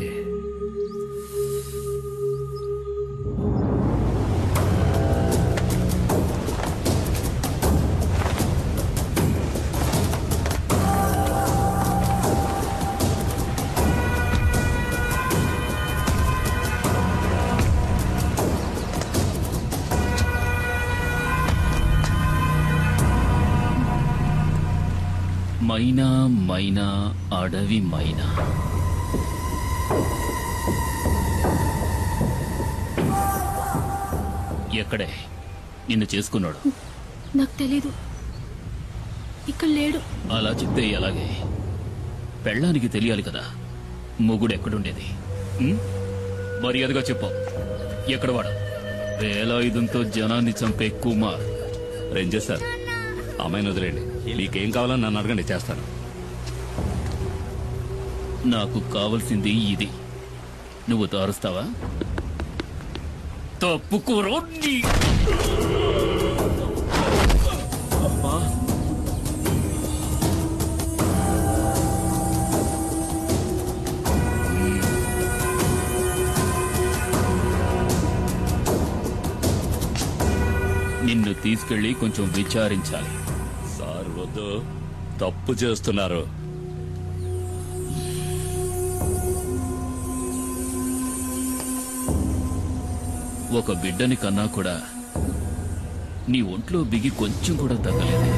మైనా మైనా అడవి మైనా. ఎక్కడే నిన్ను చేసుకున్నాడు? నాకు తెలీదు. ఇక్కడ లేడు. అలా చెప్తే ఎలాగే? పెళ్ళానికి తెలియాలి కదా మొగుడు ఎక్కడుండేది. మర్యాదగా చెప్పు, ఎక్కడ వాడు? వేలాయుధంతో జనాన్ని చంపే కుమార్. రేంజర్ సార్, అమ్మాయిని వదిలేండి. మీకేం కావాలని నన్ను అడగండి, చేస్తాను. నాకు కావలసింది ఇది. నువ్వు తారుస్తావా? తప్పుకోరో. నిన్ను తీసుకెళ్లి కొంచెం విచారించాలి. సార్ వద్దు, తప్పు చేస్తున్నారు. ఒక బిడ్డని కన్నా కూడా నీ ఒంట్లో బిగి కొంచెం కూడా తగ్గలేదు.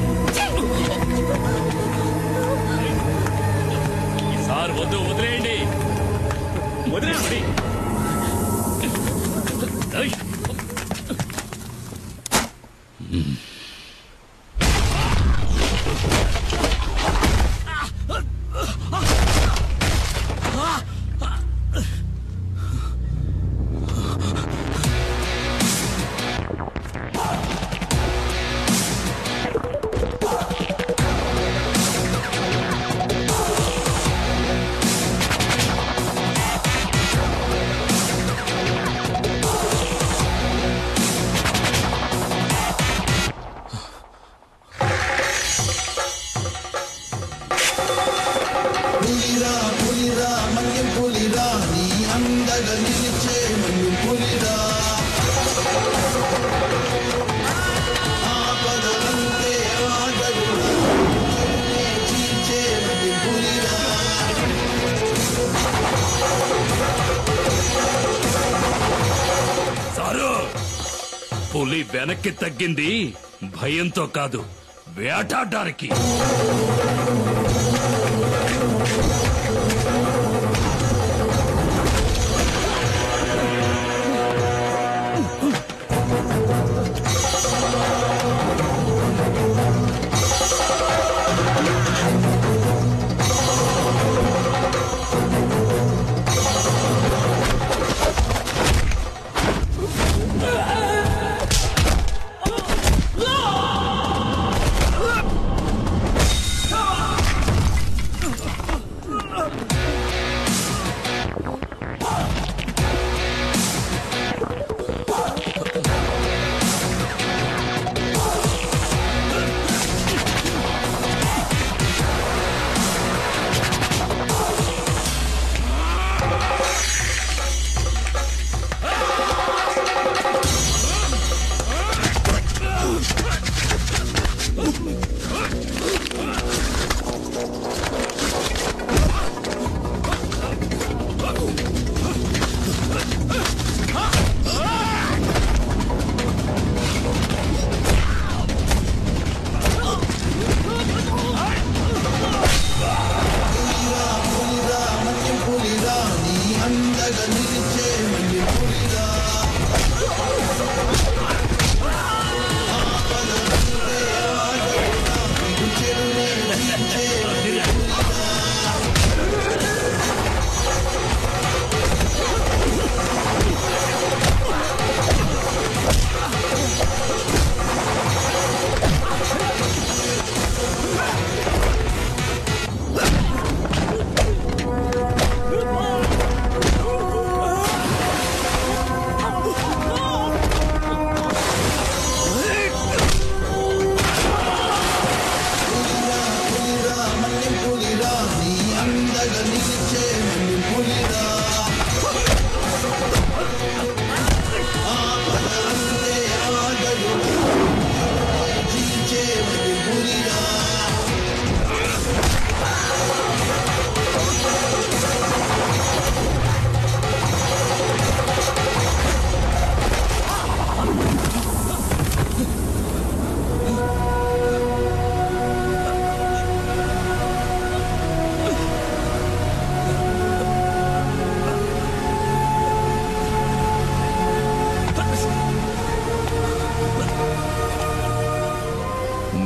సార్ వద్దు, వదిలేయండి. వదిలేయండి. పులి వెనక్కి తగ్గింది భయంతో కాదు, వేటాడడానికి. అందగా నిలిచే మన్యం పులిరా ఆపద అంతే ఆగడు జీచే మన్యం పులిరా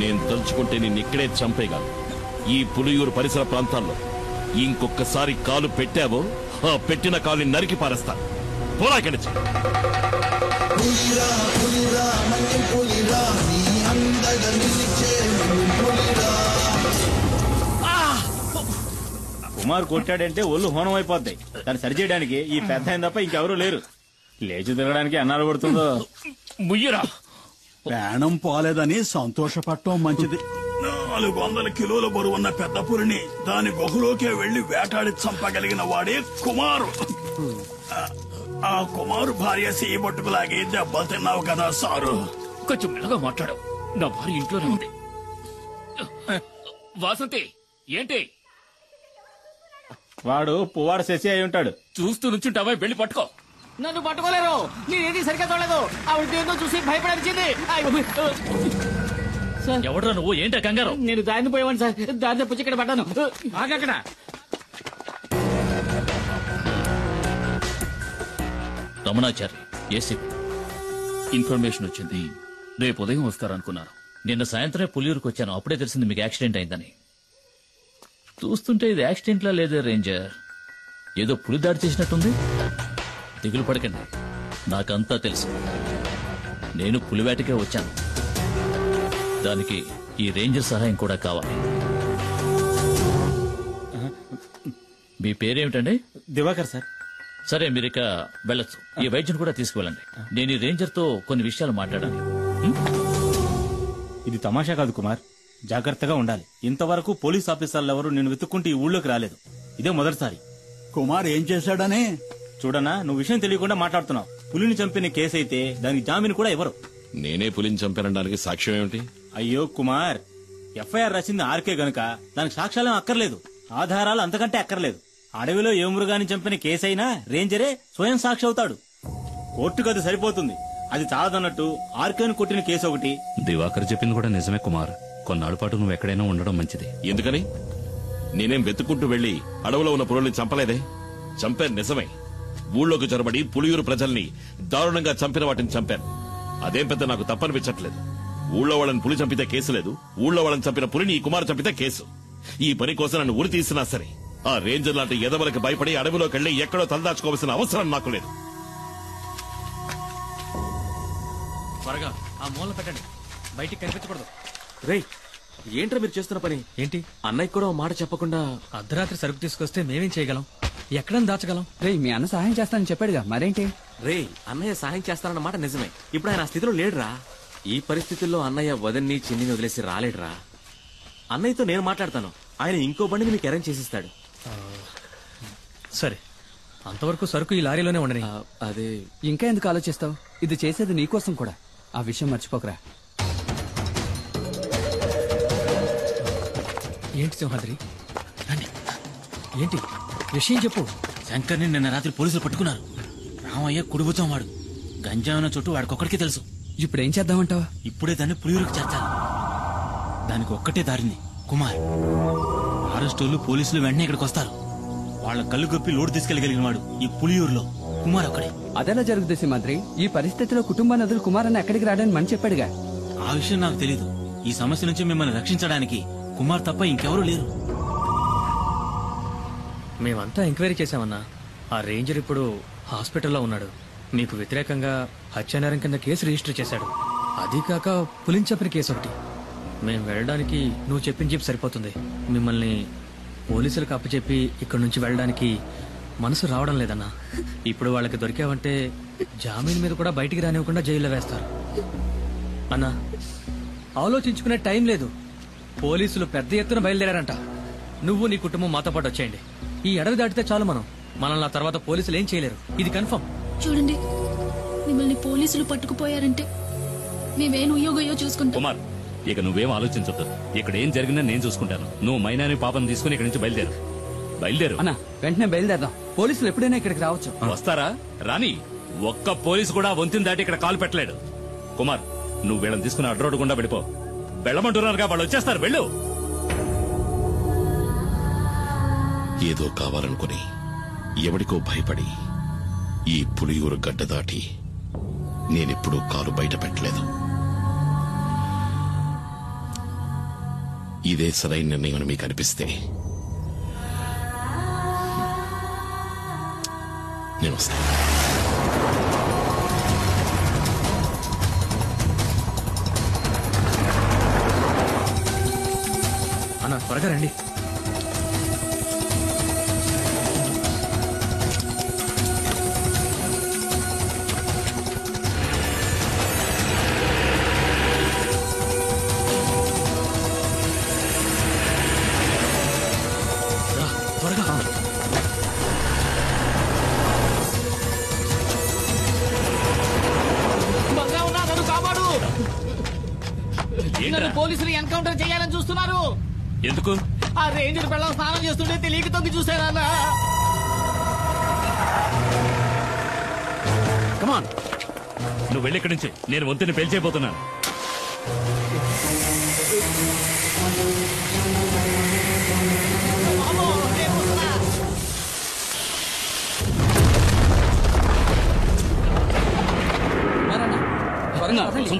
నేను తలుచుకుంటే నిన్ను ఇక్కడే చంపేయగలను. ఈ పులియూరు పరిసర ప్రాంతాల్లో ఇంకొకసారి కాలు పెట్టావో ఆ పెట్టిన కాలుని నరికి పారేస్తాను. పోరా ఇక్కడి నుంచి. పులిరా పులిరా మన్యం పులిరా నీ అందగా నిలిచే మన్యం పులిరా. కుమార్ కొట్టాడంటే ఒళ్ళు హోనం అయిపోద్ది. దాన్ని సరిచేయడానికి ఈ పెద్ద ఆయన తప్ప ఇంకెవరూ లేరు. లేచి తిరగడానికి అన్నాడు పడుతుందో. ముయ్యరా ప్రాణం పోలేదని సంతోషపడటం మంచిది. 400 కిలోల బరువున్న పెద్ద పులిని దాని గుహలోకే వెళ్లి వేటాడి చంపగలిగిన వాడే కుమారు. ఆ కుమారు భార్య సీబొట్టుకులాగి దెబ్బలు తిన్నావు కదా సారు. కొంచెం మెల్లగా మాట్లాడావు. నా భార్య ఇంట్లోనే ఉంది. వాసంతి ఏంటి? వాడు పువ్వాడు శశి అయి ఉంటాడు. చూస్తూ నుంచుంటావా? వెళ్ళి పట్టుకో. నన్ను పట్టుకోలేరు. నేనేది సరిగ్గా చూడలేదు. ఆవిడ ఏందో చూసి భయపడాల్సింది. ఎవడ్రా నువ్వు? ఏంటా కంగారు? నేను దారిని పోయేవాడిని సార్. దారి తప్పించి ఇక్కడ పడ్డాను. ఆగక్కడ. రమణాచారి ఏసీపీ ఇన్ఫర్మేషన్ వచ్చింది. రేపు ఉదయం వస్తారనుకున్నాను. నిన్న సాయంత్రమే పులియూరుకు వచ్చాను. అప్పుడే తెలిసింది మీకు యాక్సిడెంట్ అయిందని. చూస్తుంటే ఇది యాక్సిడెంట్లా లేదే రేంజర్. ఏదో పులి దాడి చేసినట్టుంది. దిగులు పడకండి, నాకంతా తెలుసు. నేను పులివేటకే వచ్చాను. దానికి ఈ రేంజర్ సహాయం కూడా కావాలి. మీ పేరేమిటండి? దివాకర్ సార్. సరే, మీరిక వెళ్ళొచ్చు. ఈ వైద్యుని కూడా తీసుకువెళ్ళండి. నేను ఈ రేంజర్ తో కొన్ని విషయాలు మాట్లాడాలి. ఇది తమాషా కాదు కుమార్, జాగ్రత్తగా ఉండాలి. ఇంతవరకు పోలీస్ ఆఫీసర్లు ఎవరు నేను వెతుక్కుంటూ ఈ ఊళ్ళోకి రాలేదు. ఇదే మొదటిసారి. కుమార్ ఏం చేశాడని? చూడనా, నువ్వు విషయం తెలియకుండా మాట్లాడుతున్నావు. పులిని చంపిన కేసు అయితే దానికి జామీన్ కూడా ఎవరు? నేనే పులిని చంపానడానికి సాక్ష్యం ఏమిటి? అయ్యో కుమార్, ఎఫ్ఐఆర్ రాసింది ఆర్కే గనుక దానికి సాక్ష్యాలేం అక్కర్లేదు. ఆధారాలు అంతకంటే అక్కర్లేదు. అడవిలో ఏ మృగాన్ని చంపిన కేసైనా రేంజరే స్వయం సాక్షి అవుతాడు. కోర్టుకు అది సరిపోతుంది. అది చాలదన్నట్టు ఆర్కేను కొట్టిన కేసు ఒకటి. దివాకర్ చెప్పింది కూడా నిజమే కుమార్. కొన్నాళ్ళ పాటు నువ్వు ఎక్కడైనా ఉండడం మంచిది. ఎందుకని? నేనేం వెతుక్కుంటూ వెళ్లి అడవులో ఉన్న పులుల్ని చంపలేదే. చంపాను నిజమే. ఊళ్ళోకి చొరబడి పులియూరు ప్రజల్ని దారుణంగా చంపిన వాటిని చంపాను. అదేం పెద్ద నాకు తప్పనిపించట్లేదు. ఊళ్ళో వాళ్ళని పులి చంపితే కేసు లేదు. ఊళ్ళో వాళ్ళని చంపిన పులిని ఈ కుమారు చంపితే కేసు. ఈ పని కోసం నన్ను ఉరి తీసినా సరే ఆ రేంజర్ లాంటి ఎదవలకు భయపడి అడవిలోకి వెళ్లి ఎక్కడో తలదాచుకోవాల్సిన అవసరం నాకు లేదు. త్వరగా ఆ మూల పెట్టండి, బయటికి కనిపించకూడదు. రేయ్, ఏంట్రా మీరు చేస్తున్న పని? ఏంటి? అన్నయ్య కూడా మాట చెప్పకుండా అర్ధరాత్రి సరుకు తీసుకొస్తే మేమేం చేయగలం? ఎక్కడని దాచగలం? రే, మీ అన్న సహాయం చేస్తానని చెప్పాడుగా, మరేంటి? రేయ్, అన్నయ్య సహాయం చేస్తానన్న మాట నిజమే. ఇప్పుడు ఆయన ఆ స్థితిలో లేడురా. ఈ పరిస్థితుల్లో అన్నయ్య వదన్ని చిన్నిని వదిలేసి రాలేడురా. అన్నయ్యతో నేను మాట్లాడతాను. ఆయన ఇంకో బండిని మీకు అరేంజ్ చేసిస్తాడు. సరే, అంతవరకు సరుకు ఈ లారీలోనే ఉండని. అదే ఇంకా ఎందుకు ఆలోచిస్తావు? ఇది చేసేది నీకోసం కూడా. ఆ విషయం మర్చిపోకరా. ఏంటి సింహాద్రి? రండి. ఏంటి విషయం చెప్పు. శంకర్ని నిన్న రాత్రి పోలీసులు పట్టుకున్నారు. రామయ్య కుడిబుతం వాడు. గంజాయిన చుట్టూ వాడికొక్కడికే తెలుసు. ఇప్పుడు ఏం చేద్దామంటావా? ఇప్పుడే దాన్ని పులియూరుకు చేర్చాలి. దానికి ఒక్కటే దారింది, కుమార్. అరెస్టోళ్ళు పోలీసులు వెంటనే ఇక్కడికి వస్తారు. వాళ్ళ కళ్ళు గొప్పి లోటు తీసుకెళ్లగలిగిన వాడు ఈ పులియూరులో కుమార్ ఒక్కడే. అదెలా జరుగుతుంది సింహాద్రి? ఈ పరిస్థితిలో కుటుంబాన్ని వదిలి కుమార్ అన్న ఎక్కడికి రాడని మని చెప్పాడుగా. ఆ విషయం నాకు తెలీదు. ఈ సమస్య నుంచి మిమ్మల్ని రక్షించడానికి కుమార్ తప్ప ఇంకెవరూ లేరు. మేమంతా ఎంక్వైరీ చేశామన్నా. ఆ రేంజర్ ఇప్పుడు హాస్పిటల్లో ఉన్నాడు. మీకు వ్యతిరేకంగా హత్యానేరం కింద కేసు రిజిస్టర్ చేశాడు. అది కాక పులిని చంపిన కేసు ఒకటి. మేం వెళ్ళడానికి నువ్వు చెప్పిన జీప్ సరిపోతుంది. మిమ్మల్ని పోలీసులకు అప్పచెప్పి ఇక్కడి నుంచి వెళ్ళడానికి మనసు రావడం లేదన్నా. ఇప్పుడు వాళ్ళకి దొరికావంటే జామీన్ మీద కూడా బయటికి రానివ్వకుండా జైల్లో వేస్తారు. అన్నా, ఆలోచించుకునే టైం లేదు. పోలీసులు పెద్ద ఎత్తున బయలుదేరారంట. నువ్వు నీ కుటుంబం మాతో పాటు వచ్చేయండి. ఈ అడవి దాటితే చాలు మనల్ని ఆ తర్వాత పోలీసులు ఏం చేయలేరు. ఇది కన్ఫర్మ్. చూడండి, మిమ్మల్ని పోలీసులు పట్టుకుపోయారంటే మేమేం ఉయ్యోగయ్యో చూసుకుంటాం. కుమార్, ఇక నువ్వేం ఆలోచించొద్దు. ఇక్కడ ఏం జరిగిందో నేను చూసుకుంటాను. నువ్వు మైనాని పాపను తీసుకుని ఇక్కడి నుంచి బయలుదేరు. అన్నా, వెంటనే బయలుదేరదాం. పోలీసులు ఎప్పుడైనా ఇక్కడికి రావచ్చు. వస్తారా? రాని. ఒక్క పోలీసు కూడా వంతిని దాటి ఇక్కడ కాలు పెట్టలేడు. కుమార్, నువ్వు వీళ్ళని తీసుకుని అడ్రోడ్ గుండా వెళ్ళిపో. వెళ్ళమంటున్నారుగా, వాళ్ళు వచ్చేస్తారు. వెళ్ళు. ఏదో కావాలనుకుని ఎవడికో భయపడి ఈ పులియూరు గడ్డ దాటి నేనెప్పుడూ కాలు బయట పెట్టలేదు. ఇదే సరైన నిర్ణయం మీకు అనిపిస్తే నేను వస్తాను. అన్న, త్వరగా రండి. పోలీసులు ఎన్కౌంటర్ చేయాలని చూస్తున్నారు. ఎందుకు? ఆ రేంజర్ పిల్లలు స్నానం చేస్తుంటే తెలియక తొంగి చూసానన్నా. కమాన్, నువ్వు వెళ్ళి ఇక్కడి నుంచి. నేను వంతుని పేల్చేయబోతున్నాను.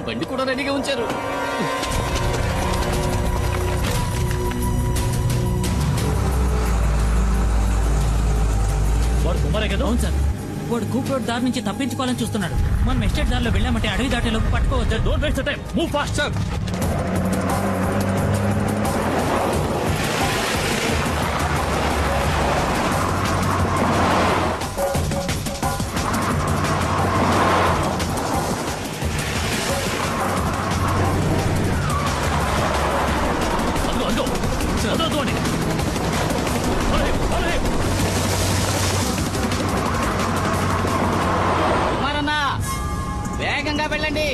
బండి కూడా రెడీగా ఉంచారు. వాడు కుమారే కదా? అవును సార్. వాడు కూప్ రోడ్ దారి నుంచి తప్పించుకోవాలని చూస్తున్నాడు. మనం ఎస్టేట్ దారిలో వెళ్ళామంటే అడవి దాటేలోపు పట్టుకోవచ్చు. Don't waste time, move fast sir. వేగంగా వెళ్ళండి.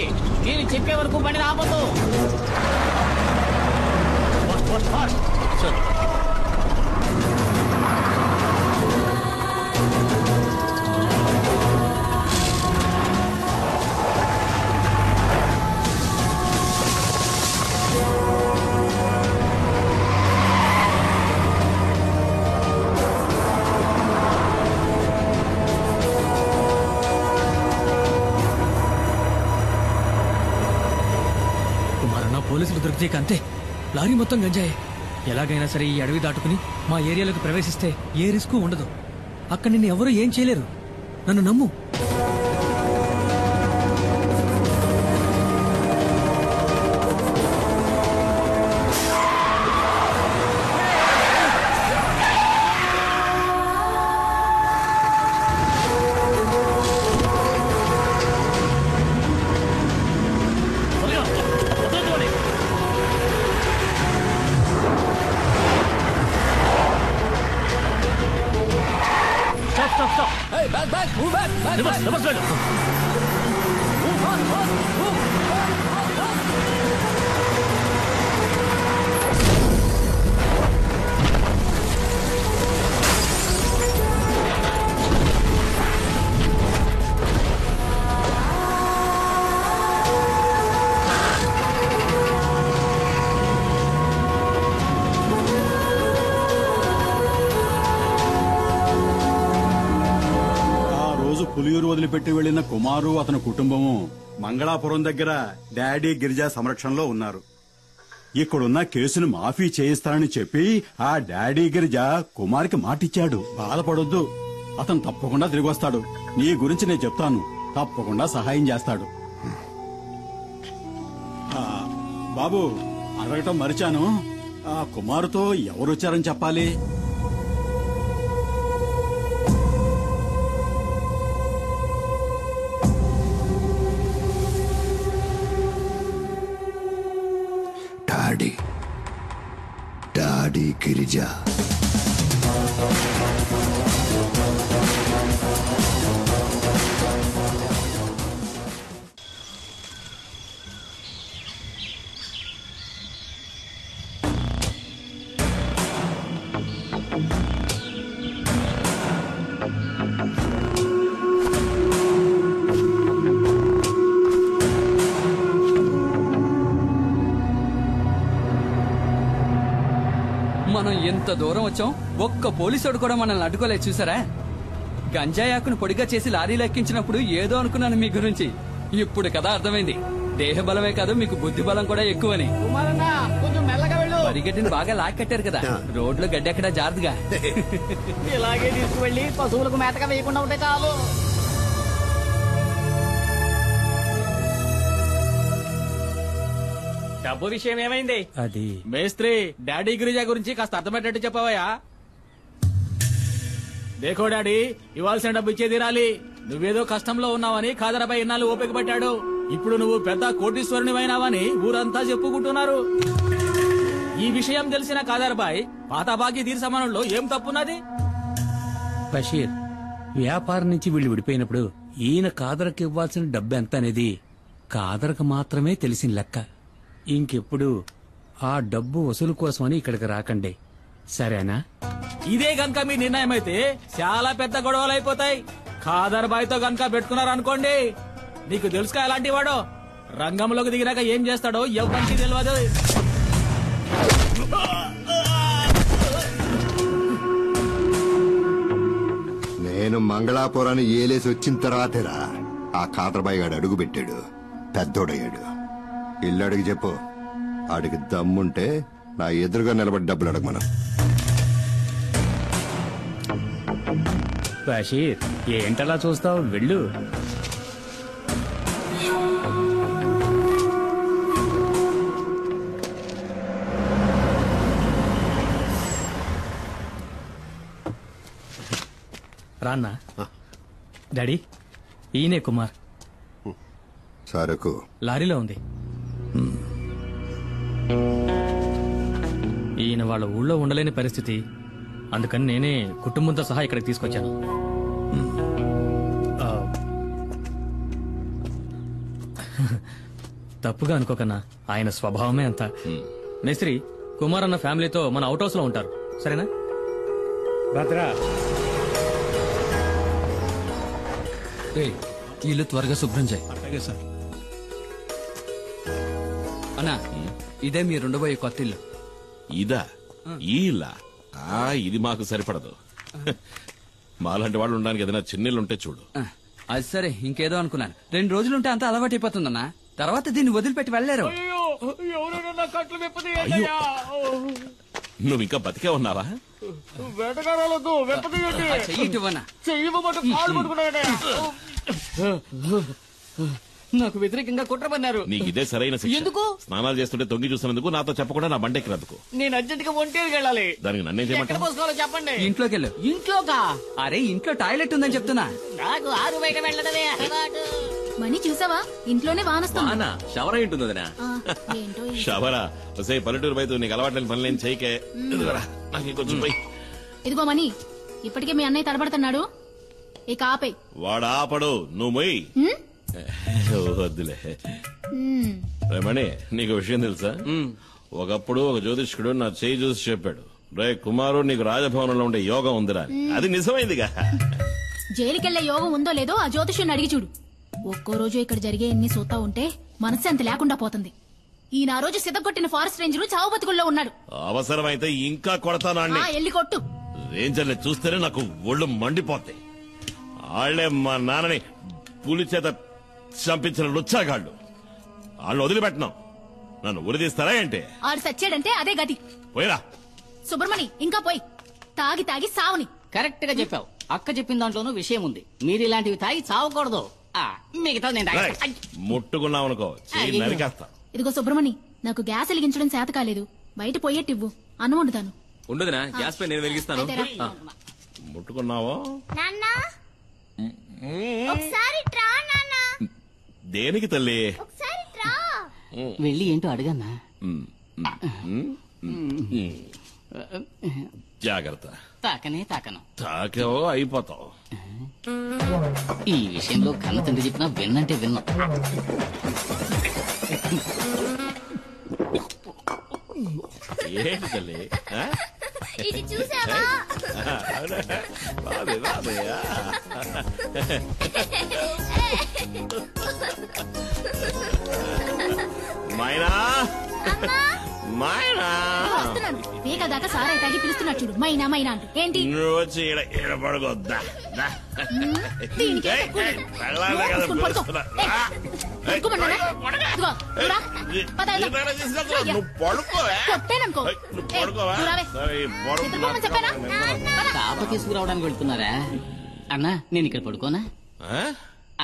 నేను చెప్పే వరకు బండి ఆపొద్దు. పోలీసులు దొరికితే అంతే. లారీ మొత్తం గంజాయే. ఎలాగైనా సరే ఈ అడవి దాటుకుని మా ఏరియాలోకి ప్రవేశిస్తే ఏ రిస్క్ ఉండదు. అక్కడ నిన్ను ఎవరూ ఏం చేయలేరు. నన్ను నమ్ము. పులియూరు వదిలిపెట్టి వెళ్లిన కుమారు అతని కుటుంబము మంగళాపురం దగ్గర డాడీ గిరిజా సంరక్షణలో ఉన్నారు. ఇక్కడున్న కేసును మాఫీ చేయిస్తానని చెప్పి ఆ డాడీ గిరిజా కుమార్కి మాటిచ్చాడు. బాధపడొద్దు, అతను తప్పకుండా తిరిగి వస్తాడు. నీ గురించి నేను చెప్తాను, తప్పకుండా సహాయం చేస్తాడు. బాబు, అడగటం మరిచాను, ఆ కుమారుతో ఎవరొచ్చారని చెప్పాలి? డాడీ గిరిజ. మనం ఎంత దూరం వచ్చాం, ఒక్క పోలీసుడు కూడా మనల్ని అడ్డుకోలేదు చూసారా? గంజాయాకును పొడిగా చేసి లారీలో ఎక్కించినప్పుడు ఏదో అనుకున్నాను మీ గురించి. ఇప్పుడు కదా అర్థమైంది, దేహ బలమే కాదు మీకు బుద్ధి బలం కూడా ఎక్కువని. పరిగెట్టిని బాగా లాక్కట్టారు కదా, రోడ్లో గడ్డెక్కడా జారుదుగా. ఇలాగే తీసుకువెళ్ళి పశువులకు మేతగా వేయకుండా ఉంటే చాలు. డబ్బు విషయం ఏమైంది? అది మేస్త్రి డాడీ గిరిజా గురించి కాస్త అర్థమయ్యేటట్టు చెప్పవయ్యా. దేఖో డాడీ, ఇవ్వాల్సిన డబ్బు ఇచ్చే తీరాలి. నువ్వేదో కష్టంలో ఉన్నావని ఖాదరాబాయ్ ఇన్నాళ్ళు ఓపిక పట్టాడు. ఇప్పుడు నువ్వు పెద్ద కోటీశ్వరునివైనావని ఊరంతా చెప్పుకుంటున్నారు. ఈ విషయం తెలిసిన ఖాదరాబాయ్ పాత బాకీ తీర్చమనంలో ఏం తప్పున్నది? బషీర్, వ్యాపారం నుంచి వీళ్ళు విడిపోయినప్పుడు ఈయన కాదరకు ఇవ్వాల్సిన డబ్బు ఎంత అనేది కాదరకు మాత్రమే తెలిసిన లెక్క. ఇంకెప్పుడు ఆ డబ్బు వసూలు కోసమని ఇక్కడికి రాకండి, సరేనా? ఇదే గనక మీ నిర్ణయం అయితే చాలా పెద్ద గొడవలు అయిపోతాయి. ఖాదర్ బాయ్ తో గనక పెట్టుకున్నారనుకోండి, నీకు తెలుసుగా ఎలాంటి వాడో. రంగంలోకి దిగినాక ఏం చేస్తాడో ఎవరికి తెలియదు. నేను మంగళాపురాన్ని ఏలేసి వచ్చిన తర్వాతేరా ఆ కాదరబాయి గాడు అడుగు పెట్టాడు, పెద్దోడయ్యాడు. ఇల్లు అడిగి చెప్పు, ఆడికి దమ్ముంటే నా ఎదురుగా నిలబడి డబ్బులు అడగమను. బషీర్, ఏంటలా చూస్తావు, వెళ్ళు. రాన్నా. డాడీ, ఈయనే కుమార్. సరుకు లారీలో ఉంది. ఈయన వాళ్ళ ఊళ్ళో ఉండలేని పరిస్థితి, అందుకని నేనే కుటుంబంతో సహా ఇక్కడికి తీసుకొచ్చాను. తప్పుగా అనుకోకన్నా, ఆయన స్వభావమే అంత. మేస్త్రి, కుమార్ అన్న ఫ్యామిలీతో మన అవుట్ హౌస్ లో ఉంటారు, సరేనా? భద్రా, ఇల్లు త్వరగా శుభ్రం చేయి. అలాగే సార్. అన్నా, ఇదే మీరు ఉండబోయే కొత్త ఇల్లు. ఇదా? ఈ ఇల్లా? ఇది మాకు సరిపడదు. మాలాంటి వాళ్ళు ఉండడానికి ఏదైనా చిన్నిల్లు ఉంటే చూడు. అది సరే, ఇంకేదో అనుకున్నాను. 2 రోజులుంటే అంతా అలవాటు అయిపోతుందన్నా, తర్వాత దీన్ని వదిలిపెట్టి వెళ్ళలేరు. నువ్వు ఇంకా బతికే ఉన్నావా? నాకు వ్యతిరేకంగా కుట్ర పన్నారు. నీకు ఇదే సరైన శిక్ష. ఎందుకు? స్నానాలు చేస్తుంటే తొంగి చూసినందుకు, నాతో చెప్పకుండా నా బండెక్కినందుకు. నేను అర్జెంట్ గా ఒంటేరుకి వెళ్ళాలి. దానికి నన్నేం చేయమంటావు? పోసుకోవాలో చెప్పండి. ఇంట్లోకి వెళ్ళు. ఇంట్లోకా? అరే, ఇంట్లో టాయిలెట్ ఉందని చెప్తున్నా. నాకు ఆరు బయట వెళ్ళడమే అలవాటు. మనీ చూసావా, ఇంట్లోనే వానొస్తుంది. షవర్ ఏంటుంది వదినా? ఏంటో షవరా? వసే పల్లెటూరు బయట నీకు అలవాట్లేని పనులేం చేయకే. నాకు ఇంకొంచెం పోయి. ఇదిగో మనీ, ఇప్పటికే మీ అన్నయ్య తడబడుతున్నాడు, ఇక ఆపే. వాడు ఆపడు, నువ్వు మొయ్యి. వద్దులే. మణి, నీకు విషయం తెలుసా? ఒకప్పుడు ఒక జ్యోతిష్కుడు నా చేయి చూసి చెప్పాడు, రే కుమారు, నీకు రాజభవనంలో ఉండే యోగం ఉందిరా. అది నిజమైందిగా. జైలుకెళ్లే యోగం ఉందో లేదో ఆ జ్యోతిష్యుని అడిగి చూడు. ఒక్కో రోజు ఇక్కడ జరిగే ఎన్ని సూతా ఉంటే మనశ్శాంతి లేకుండా పోతుంది. ఈయన ఆ రోజు సిద్ధగొట్టిన ఫారెస్ట్ రేంజర్ చావు బతుకుల్లో ఉన్నాడు. అవసరమైతే ఇంకా కొడతాను. ఎల్లి కొట్టు. రేంజర్ని చూస్తేనే నాకు ఒళ్ళు మండిపోతాయి. వాళ్లే మా నాన్నని పులి చేత చంపించిన లుచ్చాగాళ్ళు. వాళ్ళు వదిలిపెట్టినాం, నన్ను ఉరిదీస్తారా ఏంటి? ఆడు సచ్చాడంటే అదే గతి. పోయిరా సుబ్రమణి, ఇంకా పోయి. తాగి తాగి సావుని. కరెక్ట్ గా చెప్పావు. అక్క చెప్పిన దాంట్లోనూ విషయం ఉంది. మీరు ఇలాంటివి తాగి చావకూడదు. మిగతా నేను ముట్టుకున్నావనుకో చెయ్యి నరికేస్తా. ఇదిగో సుబ్రమణి, నాకు గ్యాస్ వెలిగించడం చేత కాలేదు, బయట పోయేట్టివ్వు, అన్నం వండుతాను. ఉండదునా, గ్యాస్ పై నేను వెలిగిస్తాను. ముట్టుకున్నావో? ఒకసారి ట్రా నాన్నా. దేనికి తల్లి? ఒకసారి ట్రా. వెళ్ళి ఏంటో అడగన్నా. జాగ్రత్త. తాకను తాకేవో అయిపోతావు. ఈ విషయంలో కన్న తండ్రి చెప్పినా విన్నంటే విన్నా. ఏంటి తల్లి? ఇది చూసావా? మైనా మైనా పీక దాకా సారాయి తాగి పిలుస్తున్నాడు చూడు, మైనా మైనా అంటూ. ఏంటి నువ్వు వచ్చి ఈడ పడుకోద్దా? తాప తీసుకురావడానికి వెళ్తున్నారా అన్నా? నేను ఇక్కడ పడుకోనా?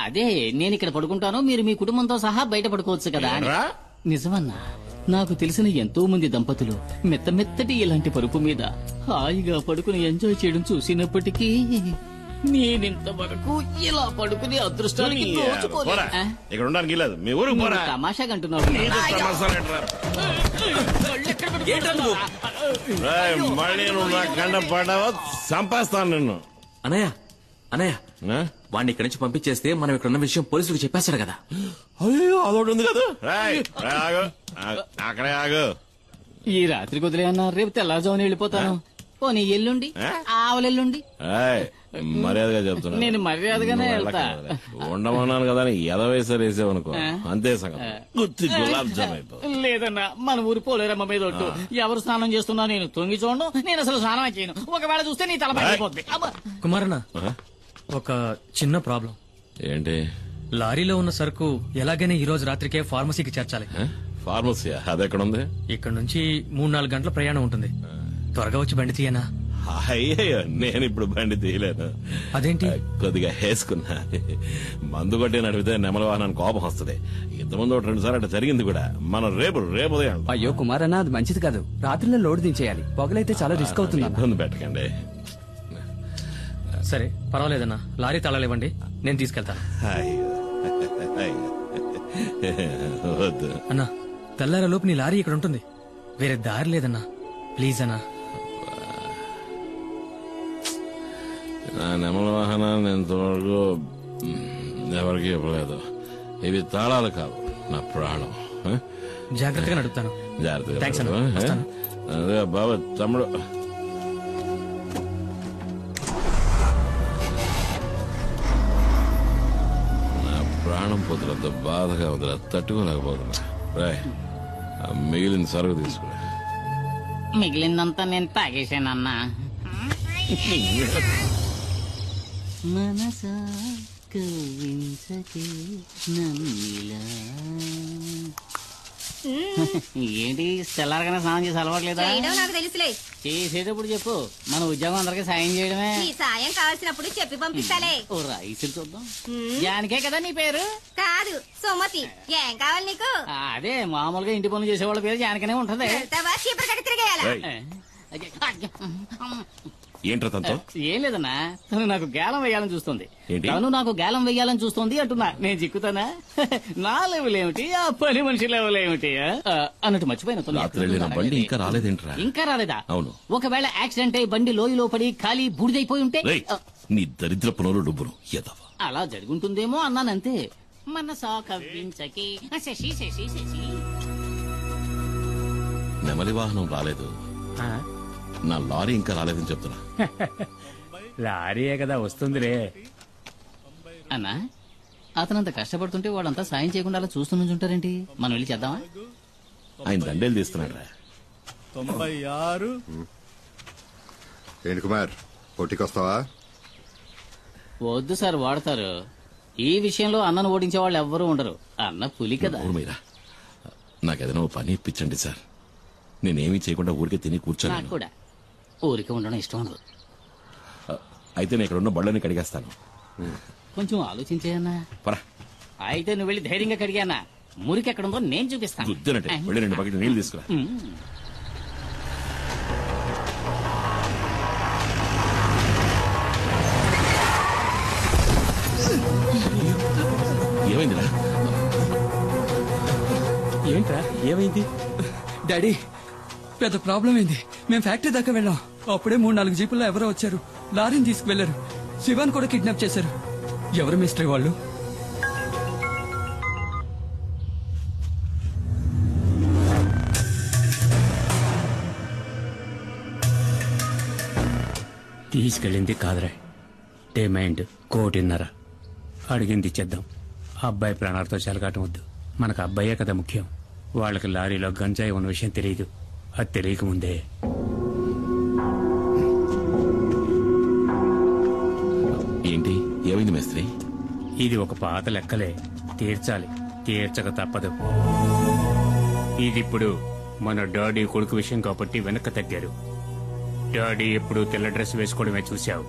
అదే నేను ఇక్కడ పడుకుంటాను, మీరు మీ కుటుంబంతో సహా బయట పడుకోవచ్చు కదా. నిజమన్నా, నాకు తెలిసిన ఎంతో మంది దంపతులు మెత్త మెత్తటి ఇలాంటి పరుపు మీద హాయిగా పడుకుని ఎంజాయ్ చేయడం చూసినప్పటికీ నేనింతవరకు ఇలా పడుకునే అదృష్టానికి దోచుకోలే. ఇక్కడ ఉండడానికి లేదు. మీ ఊరు తమాషాగా అంటున్నావు. మళ్ళీ నువ్వు నా కండ పడ్డావో చంపేస్తాను నిన్ను. అన్నయ్య వాడిని ఇక్కడి నుంచి పంపించేస్తే మనం ఇక్కడ ఉన్న విషయం పోలీసులకు చెప్పేస్తాడు కదా. అయ్యో అదొకటి ఉంది కదా. అక్కడే ఆగు. ఈ రాత్రికి వదిలేయన్నా, రేపు తెల్లారుజామున వెళ్ళిపోతాను. పోనీ ఎల్లుండి, ఆవలెల్లుండి. మర్యాదగా చెప్తున్నా, నేను మర్యాదగానే వెళ్తా. ఉండమన్నాను కదా అని ఎదవేసారు వేసావనుకో, అంతే సంగతి. గుత్తి గులాబ్ జామ్ అయిపోతుంది. లేదన్నా, మన ఊరి పోలేరమ్మ మీద ఒట్టు. ఎవరు స్నానం చేస్తున్నా నేను తొంగి చూడను, నేను అసలు స్నానం చేయను. ఒకవేళ చూస్తే నీ తల పడిపోద్ది. కుమారన్న, ఒక చిన్న ప్రాబ్లం. ఏంటి? లారీలో ఉన్న సరుకు ఎలాగైనా ఈ రోజు రాత్రికే ఫార్మసీకి చేర్చాలి. ఫార్మసీయా? అది ఎక్కడుంది? ఇక్కడ నుంచి 3-4 గంటల ప్రయాణం ఉంటుంది. త్వరగా వచ్చి బండి తీయనా? అయ్యో, నేను ఇప్పుడు బండి తీయలేను. అదేంటి? కొద్దిగా వేసుకున్నా. మందు కొట్టి నడిపితే నెమల వాహనానికి కోపం వస్తుంది. ఇంతకుముందు 2 సార్లు అట్లా జరిగింది కూడా. మనం రేపు ఉదయం. అయ్యో కుమారన్న, అది మంచిది కాదు. రాత్రిలో లోడ్ దించేయాలి. పొగలైతే చాలా రిస్క్ అవుతుంది. ఇబ్బంది పెట్టకండి. సరే పర్వాలేదన్నా, లారీ తాళాలు ఇవ్వండి, నేను తీసుకెళ్తాను. వద్దు అన్నా, తెల్లార లోపు నీ లారీ ఇక్కడ ఉంటుంది. వేరే దారి లేదన్నా, ప్లీజ్ అన్నా. నా నెమల వాహనాన్ని ఇంతవరకు ఎవరికి ఇవ్వలేదు. ఇవి తాళాలు కావు, నా ప్రాణం. జాగ్రత్తగా నడుపుతాను. జాగ్రత్తగా. అదే బాబా తమ్ముడు, నా ప్రాణం పొద్దులంత బాధగా వదిలే, తట్టుకోలేకపోతున్నా. రాయ్, మిగిలిన సరుకు తీసుకురా. మిగిలిందంతా నేను తాగేశానన్నా. మనసా కవించకే నన్నిలా. ఏంటి తెల్లారగానే స్నానం చేసి అలవాట్లేదా? నాకు తెలుసులే. చేసేటప్పుడు చెప్పు, మన ఉద్యోగం అందరికి సాయం చేయడమే. నీ సాయం కావాల్సినప్పుడు చెప్పి పంపిస్తాలే. ఓ రైసు చూద్దాం. జానికే కదా నీ పేరు? కాదు, సుమతి. ఏం కావాలి నీకు? అదే మామూలుగా ఇంటి పనులు చేసేవాళ్ళ పేరు జానికనే ఉంటది. చీపురు కట్టి తిరిగేయాలా? ఏంట్రా తనతో? ఏం లేదన్నా, తను నాకు గేలం వేయాలని చూస్తుంది. ఏంటి? తను నాకు గేలం వేయాలని చూస్తుంది అంటున్నా. నేను చిక్కుతానా? నా లెవెల్ ఏమిటి, ఆ పని మనిషి లెవెల్ ఏమిటి అన్నట్టు మర్చిపోయిన. రాత్రి వెళ్ళిన బండి ఇంకా రాలేదేంట్రా? ఇంకా రాలేదా? అవును. ఒకవేళ యాక్సిడెంట్ అయి బండి లోయలో పడి ఖాళీ బూడిదైపోయి ఉంటే? నీ దరిద్ర పనులు డబ్బులు ఎదవా. అలా జరుగుంటుందేమో అన్నానంతే. మనసా కవ్వించకి శశి శశి శశి. నెమలి వాహనం రాలేదు, నా లారీ ఇంకా రాలేదని చెప్తున్నా. లారీయే కదా వస్తుందిరే. అన్నా, అతనంత కష్టపడుతుంటే వాళ్ళంతా సాయం చేయకుండా అలా చూస్తూ నుంచుంటారేంటి? మనం వెళ్ళి చేద్దామా? ఆయన దండేలు తీస్తున్నాడు రా. 96. ఏంటి కుమార్, పోటీకొస్తావా? వద్దు సార్, వాడతారు. ఈ విషయంలో అన్నను ఓడించే వాళ్ళు ఎవ్వరూ ఉండరు. అన్న పులి కదా. నాకేదైనా పని ఇప్పించండి సార్. నేనేమీ చేయకుండా ఊరికే తిని కూర్చోను. నాకు కూడా ఊరికే ఉండడం ఇష్టం ఉండదు. అయితే నేను ఇక్కడ ఉన్న బళ్ళని కడిగేస్తాను. కొంచెం ఆలోచించేయన్నా. అయితే నువ్వు వెళ్ళి ధైర్యంగా కడిగానా? మురికి ఎక్కడ ఉందో నేను చూపిస్తాను. గుద్దినట్టే వెళ్ళి 2 బకెట్లు నీళ్లు తీసుకురా. ఏమైందిరా? ఏంట్రా ఏమైంది? డాడీ, పెద్ద ప్రాబ్లం ఏంది? మేము ఫ్యాక్టరీ దాకా వెళ్ళాం. అప్పుడే 3-4 జీపుల్లో ఎవరో వచ్చారు. లారీని తీసుకువెళ్లారు. శివాన్ కూడా కిడ్నాప్ చేశారు. ఎవరు మిస్టరీ వాళ్ళు? తీసుకెళ్ళింది కాదురా, డిమాండ్ 1.5 అడిగింది ఇచ్చేద్దాం. అబ్బాయి ప్రాణాలతో చెలగాటం వద్దు. మనకు అబ్బాయే కదా ముఖ్యం. వాళ్ళకి లారీలో గంజాయి ఉన్న విషయం తెలియదు. అది తెలియకముందే ఏంటి ఏమైంది మేస్త్రి? ఇది ఒక పాత లెక్కలే, తీర్చాలి. తీర్చక తప్పదు. ఇదిప్పుడు మన డాడీ కొడుకు విషయం కాబట్టి వెనక్కి తగ్గారు. డాడీ ఎప్పుడు తెల్ల డ్రెస్ వేసుకోవడమే చూశావు.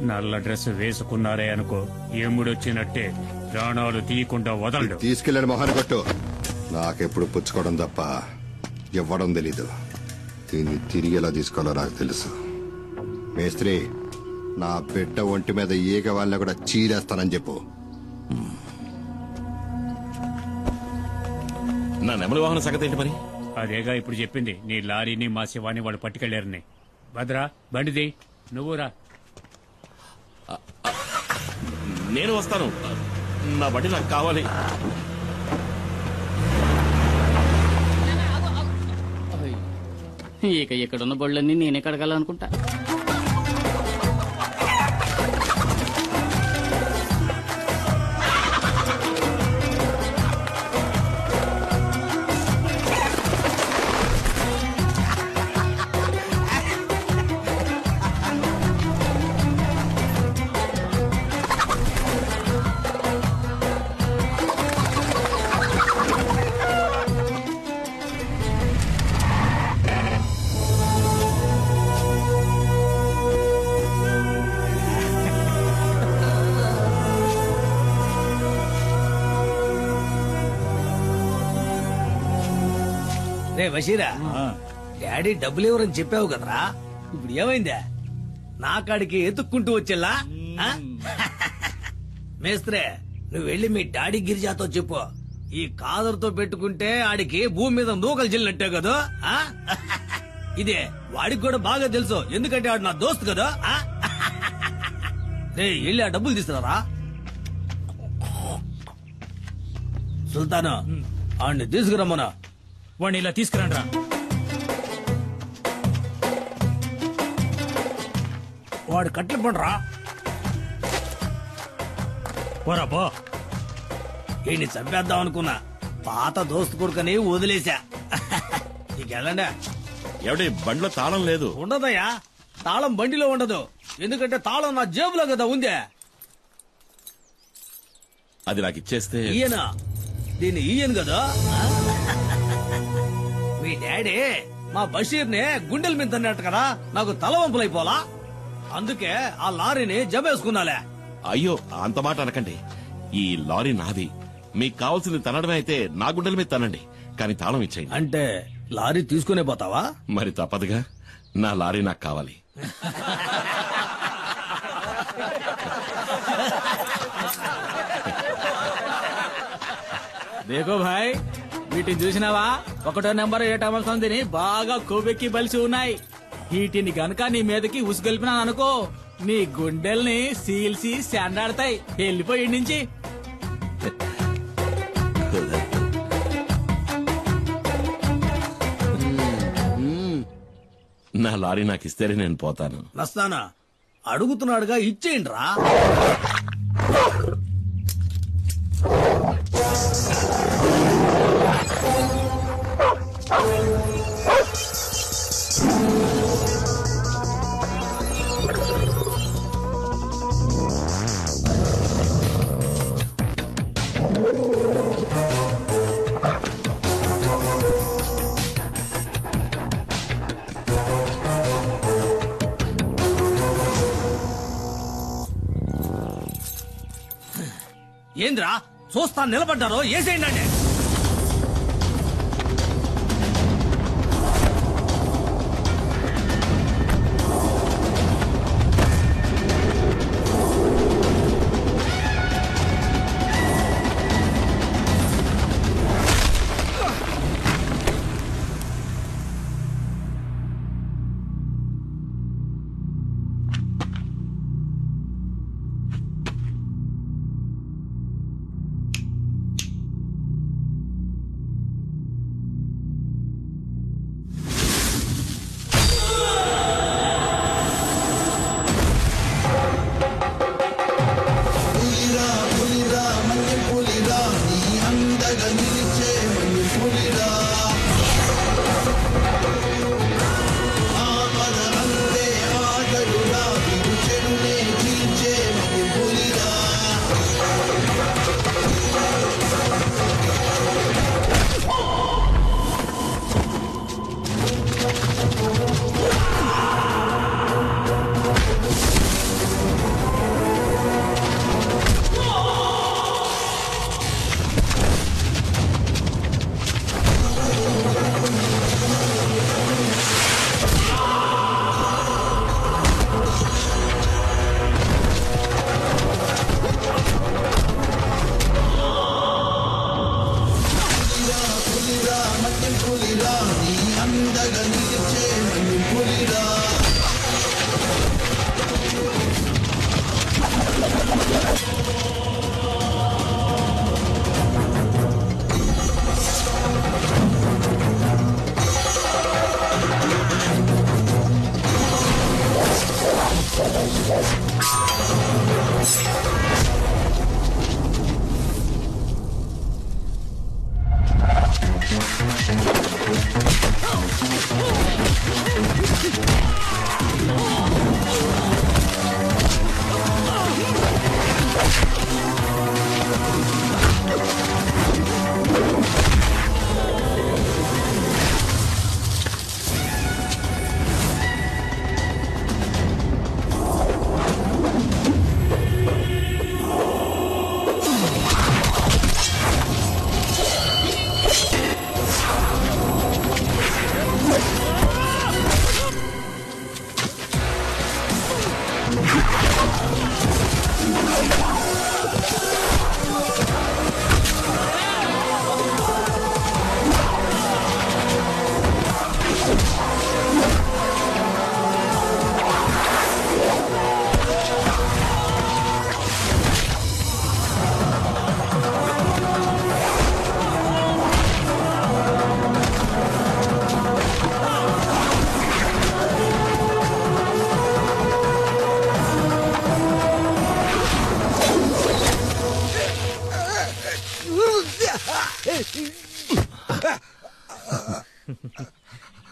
నల్ల డ్రెస్ వేసుకున్నారే అనుకో, ఎముడొచ్చినట్టే ప్రాణాలు తీయకుండా వదలడు. తీసుకెళ్ళండి మొహాన్ని కొట్టు. నాకెప్పుడు పుచ్చుకోవడం తప్ప ఇవ్వడం తెలీదు. దీన్ని తిరిగి ఎలా తీసుకోవాలో నాకు తెలుసు. మేస్త్రి, నా బిడ్డ ఒంటి మీద ఈగ వాళ్ళని కూడా చీరేస్తానని చెప్పు. నా నెమలి వాహన సంగతి ఏంటి మరి? అదేగా ఇప్పుడు చెప్పింది. నీ లారీని మా శివాని వాళ్ళు పట్టుకెళ్లారని. భద్రా, బండిది, నువ్వు రా. నేను వస్తాను. నా బండి నాకు కావాలి. ఇక ఇక్కడున్న బళ్ళన్నీ నేనే కడగాలనుకుంటా. రే బషీరా, డాడీ డబ్బులు ఎవరని చెప్పావు కదరా, ఇప్పుడు ఏమైందా? నా కాడికి ఎత్తుక్కుంటూ వచ్చేలా? మేస్త్రే, నువ్వు వెళ్ళి మీ డాడీ గిరిజాతో చెప్పు, ఈ కాదర్తో పెట్టుకుంటే ఆడికి భూమి మీద నూకలు చెల్లినట్టే కదా. ఇదే వాడికి కూడా బాగా తెలుసు, ఎందుకంటే ఆడు నా దోస్తు కదా. రే వెళ్ళి ఆ డబ్బులు తీసుకురారా. సుల్తాను, ఆడిని తీసుకురమ్మనా. వాడిని ఇలా తీసుకురండి రా. వాడు కట్లు పండ్రా. పోరా పో. ఈయన్ని చంపేద్దాం అనుకున్నా, పాత దోస్తు కొడుకని వదిలేశా. నీకెళ్ళండి. ఎవడి బండిలో తాళం లేదు? ఉండదయ్యా, తాళం బండిలో ఉండదు. ఎందుకంటే తాళం నా జేబులో కదా ఉందే. అది నాకు ఇచ్చేస్తే. ఈయన దీన్ని ఈయన కదా. మీ డాడీ మా బషీర్ని గుండెల మీద తన్నట్టు కదా, నాకు తలవంపులైపోలా. అందుకే ఆ లారీని జమేసుకున్నాలే. అయ్యో, అంత మాట అనకండి. ఈ లారీ నాది. మీకు కావాల్సింది తనడమే అయితే నా గుండెల మీద తనండి, కానీ తాళం ఇచ్చేయండి. అంటే లారీ తీసుకునే పోతావా? మరి తప్పదుగా, నా లారీ నాకు కావాలి. దేకో భాయ్, వీటిని చూసినావా? 1వ నెంబర్ 7వ సంధిని బాగా కొవ్వెక్కి బలిసి ఉన్నాయి. వీటిని గనక నీ మీదకి ఉసుగొల్పినాను అనుకో, నీ గుండెల్ని సీల్సి శాండాడతాయి. వెళ్ళిపోయి నుంచి. నా లారీ నాకు ఇస్తేనే నేను పోతాను. నస్తానా అడుగుతున్నాడుగా, ఇచ్చేయండి రా. ఏంద్రా చూస్తా నిలబడ్డారో, ఏసేయండి.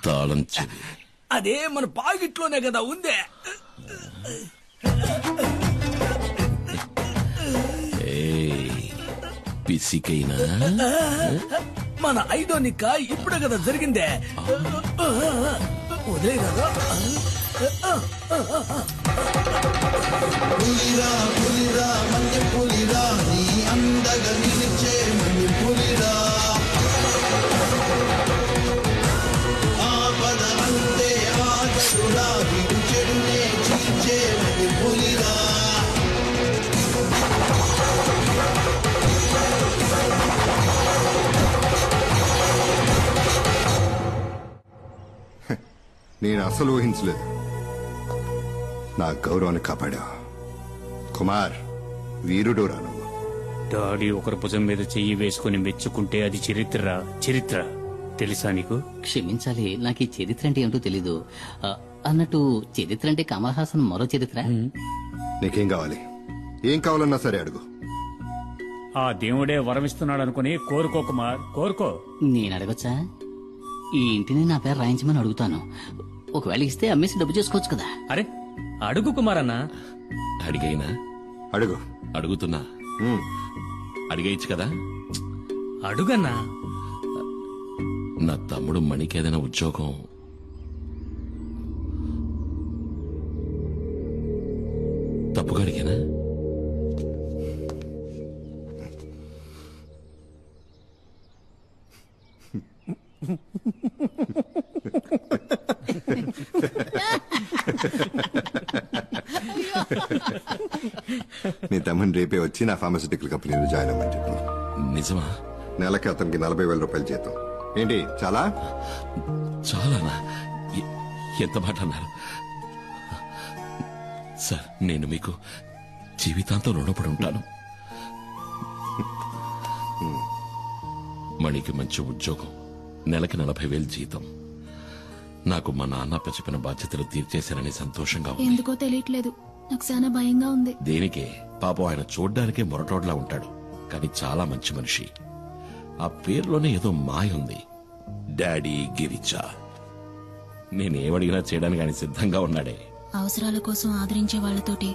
తాళం చెవి అదే మన పాకెట్లోనే కదా ఉందే. పిసికైనా మన ఐదో నిక్క ఇప్పుడే కదా జరిగిందే. ఉదయ కదా పులిరా పులిరా మన్యం పులిరా నీ అందగా నిలిచే మన్యం పులిరా ఆపద అంతే ఆగదురా విడు చెడునే చీల్చే మన్యం పులిరా నేను అసలు ఊహించలేదు. నా గౌరవాన్ని కాపాడా. కుమార్ వీరుడు రా నువ్వు. డాడీ ఒకరి భుజం మీద చెయ్యి వేసుకుని మెచ్చుకుంటే అది చరిత్ర. చరిత్ర తెలుసా నీకు? క్షమించాలి, నాకు ఈ చరిత్ర అంటే ఏమిటో తెలీదు. అన్నట్టు చరిత్ర అంటే కమల్ హాసన్ మరో చరిత్ర. నీకేం కావాలి? ఏం కావాలన్నా సరే అడుగు. ఆ దేవుడే వరమిస్తున్నాడు అనుకుని కోరుకో కుమార్, కోరుకో. నేను అడగొచ్చా? ఈ ఇంటిని నా పేరు రాయించమని అడుగుతాను. ఒకవేళ ఇస్తే అమ్మేసి డబ్బు చేసుకోవచ్చు కదా. అరే అడుగు కుమార్ అన్న. అడిగైనా అడుగు. అడుగుతున్నా, అడిగేయచ్చు కదా. అడుగన్నా. నా తమ్ముడు మణికి ఏదైనా ఉద్యోగం తప్పుగా అడిగానా? నీ తమ్ముని రేపే వచ్చి నా ఫార్మస్యూటికల్ కంపెనీలో జాయిన్ అవ్వమని చెప్పు. నిజమా? నెలకి అతనికి 40,000 రూపాయలు జీతం. ఏంటి చాలా? చాలానా? ఎంత మాట అన్నారు సార్. నేను మీకు జీవితాంతం రుణపడి ఉంటాను. మణికి మంచి ఉద్యోగం, నెలకి 40,000 జీతం. నాకు మా నాన్న చెప్పిన బాధ్యతలు తీర్చేశానని సంతోషంగా ఉంది. ఎందుకో తెలియట్లేదు, నాకు చాలా భయంగా ఉంది. దేనికే? పాపం ఆయన చూడ్డానికే మొరటోడ్లా ఉంటాడు, కానీ చాలా మంచి మనిషి. ఆ పేరులోనే ఏదో మాయ ఉంది. డాడీ గిరిజా. నేనేమడిగినా చేయడానికి ఆయన సిద్ధంగా ఉన్నాడే. అవసరాల కోసం ఆదరించే వాళ్లతోటి,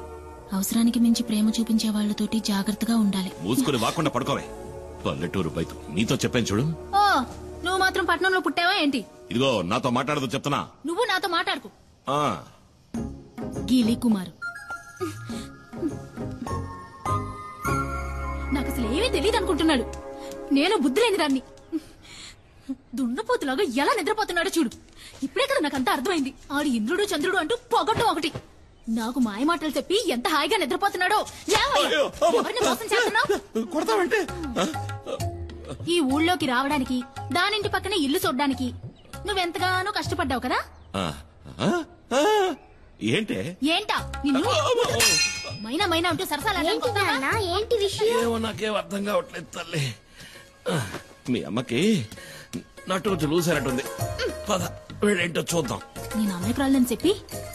అవసరానికి మించి ప్రేమ చూపించే వాళ్లతోటి జాగ్రత్తగా ఉండాలి. మూసుకుని వాకుండా పడుకోవే. పల్లెటూరు బయట నీతో చెప్పాను చూడు. ఓ, నువ్వు మాత్రం పట్నంలో పుట్టావా ఏంటి? ఇదిగో నాతో మాట్లాడదు చెప్తున్నా. నువ్వు నాతో మాట్లాడుకు. ఆ గీలి కుమారు, నాకు అసలు ఏమీ తెలియదు అనుకుంటున్నాడు. నేను బుద్ధి లేని దాన్ని. దున్నపోతులాగా ఎలా నిద్రపోతున్నాడో చూడు. ఇప్పుడే కదా నాకంతా అర్థమైంది. ఆడు ఇంద్రుడు చంద్రుడు అంటూ పొగట్టం ఒకటి. నాకు మాయ మాటలు చెప్పి ఎంత హాయిగా నిద్రపోతున్నాడో. ఎవరిని మోసం చేస్తున్నావు? ఈ ఊళ్ళోకి రావడానికి, దానింటి పక్కనే ఇల్లు చూడ్డానికి నువ్వెంతగానో కష్టపడ్డావు కదా. ఏంటే? ఏంటా నిన్ను మైనా మైనా అంటూ ఏంటి విషయం? ఏమో నాకేం అర్థం కావట్లేదు తల్లి. మీ అమ్మకి నటు చూసారట్టుంది. పద వెళ్ళేంటో చూద్దాం. నేను అమాయకురాలని చెప్పి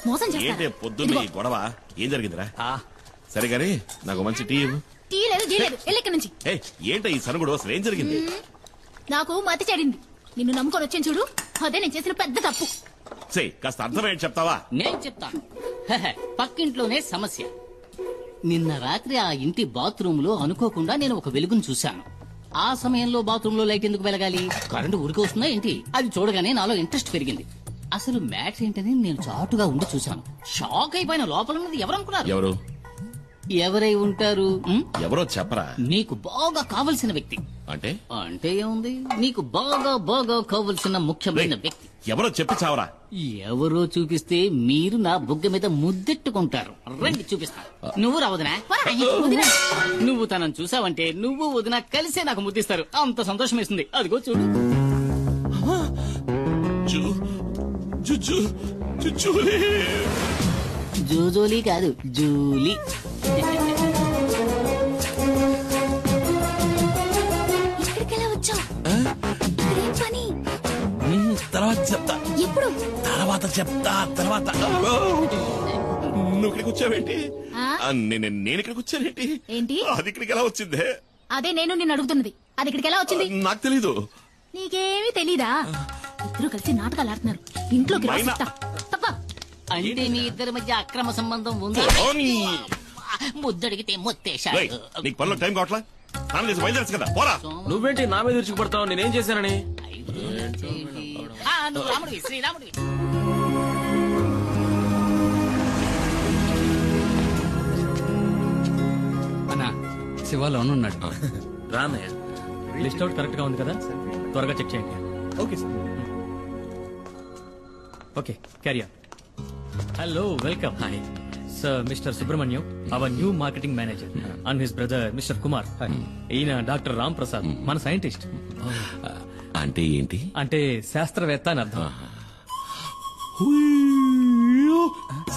మోసం ఏంటే చేస్తాను. పొద్దున్న ఈ గొడవ? ఏం జరిగిందిరా సరే గానీ నాకు మంచి టీ ఇవ్వు. టీ లేదు జీ లేదు వెళ్ళి ఇక్కడి నుంచి. ఏంటో ఈ సనుగుడు అసలు ఏం జరిగింది? నాకు మతి చెడింది. నిన్ను నమ్ముకొని వచ్చాను చూడు, అదే నేను చేసిన పెద్ద తప్పు. కాస్త అర్థమేంటి చెప్తావా? నేను చెప్తాను. పక్కింట్లోనే సమస్య. నిన్న రాత్రి ఆ ఇంటి బాత్రూమ్ లో అనుకోకుండా నేను ఒక వెలుగును చూశాను. ఆ సమయంలో బాత్రూమ్ లో లైట్ ఎందుకు వెలగాలి? కరెంటు ఊరికి వస్తుందా ఏంటి? అది చూడగానే నాలో ఇంట్రెస్ట్ పెరిగింది. అసలు మ్యాటర్ ఏంటని నేను చాటుగా ఉండి చూశాను. షాక్ అయిపోయిన లోపల ఉన్నది ఎవరనుకున్నారు? ఎవరు? ఎవరై ఉంటారు? ఎవరో చెప్పరా. నీకు బాగా కావలసిన వ్యక్తి. అంటే అంటే ఏముంది, నీకు బాగా బాగా కావలసిన ముఖ్యమైన వ్యక్తి. ఎవరో చెప్పి చావరా. ఎవరో చూపిస్తే మీరు నా బుగ్గ మీద ముద్దెట్టుకుంటారు. రండి చూపిస్తా. నువ్వు రా వదినా. నువ్వు తనను చూసావంటే నువ్వు వదినా కలిసే నాకు ముద్దిస్తారు. అంత సంతోషం వేస్తుంది. అదిగో చూడు. జూజోలీ కాదు, జూలీ. ఇక్కడికెలా వచ్చావు? ఇక్కడేం పని? తర్వాత చెప్తా. ఎప్పుడు? తర్వాత చెప్తా. నువ్వు ఇక్కడికి వచ్చావేంటి? నేను ఇక్కడికి వచ్చానేంటి? ఏంటి? అది ఇక్కడికి ఎలా వచ్చిందే? అదే నేను నిన్ను అడుగుతున్నది. అది ఇక్కడికి ఎలా వచ్చింది? నాకు తెలీదు. నీకేమీ తెలీదా? ఇద్దరు కలిసి నాటకాలు ఆడుతున్నారు. ఇంట్లోకి రా చెప్తా. తప్ప. అంటే మీ ఇద్దరి మధ్య అక్రమ సంబంధం ఉంది. ముద్దడిగితే మొత్తేశాడు. నీకు పనిలో టైం కావట్లా? స్నానం చేసి బయలుదేరచ్చు కదా, పోరా. నువ్వేంటి నా మీద విరుచుకుపడతావు? నేనేం చేశానని? నువ్వు రాముడివి, శ్రీరాముడివి. అన్నా శివాలోనే ఉన్నాడు. రానయ్య. లిస్ట్ అవుట్ కరెక్ట్ గా ఉంది కదా? త్వరగా చెక్ చేయండి. Okay sir. Okay, carry on. Hello, welcome. Hi sir, mister Subrahmanyam, our new marketing manager, and his brother mister Kumar. ఈయన డాక్టర్ రామ్ ప్రసాద్, మన సైంటిస్ట్. అంటే ఏంటి? అంటే శాస్త్రవేత్త అని అర్థం.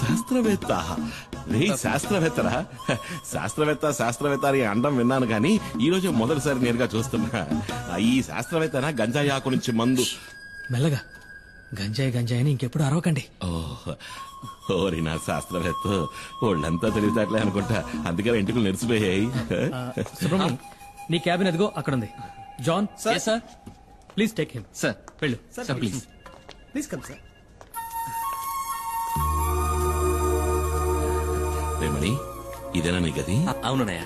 శాస్త్రవేత్త? శాస్త్రవేత్తరా? శాస్త్రవేత్త అని అండం విన్నాను కానీ ఈ రోజు మొదటిసారి నేరుగా చూస్తున్నా. ఈ శాస్త్రవేత్తనా గంజాయి ఆకు నుంచి మందు? మెల్లగా. గంజాయి అని ఇంకెప్పుడు అరవకండి. ఓరి నా శాస్త్రవేత్త, వాళ్ళంతా తెలివితేటలే అనుకుంటా, అందుకే ఇంటికి నెరిసిపోయాయి. సుబ్రహ్మణ్యం, నీ క్యాబిన్ అదిగో అక్కడ ఉంది. John sir, please take him. Sir వెళ్ళు. Sir please. Please come sir. Remani, ఇదేనా నీ గది? అవునన్నయ్య.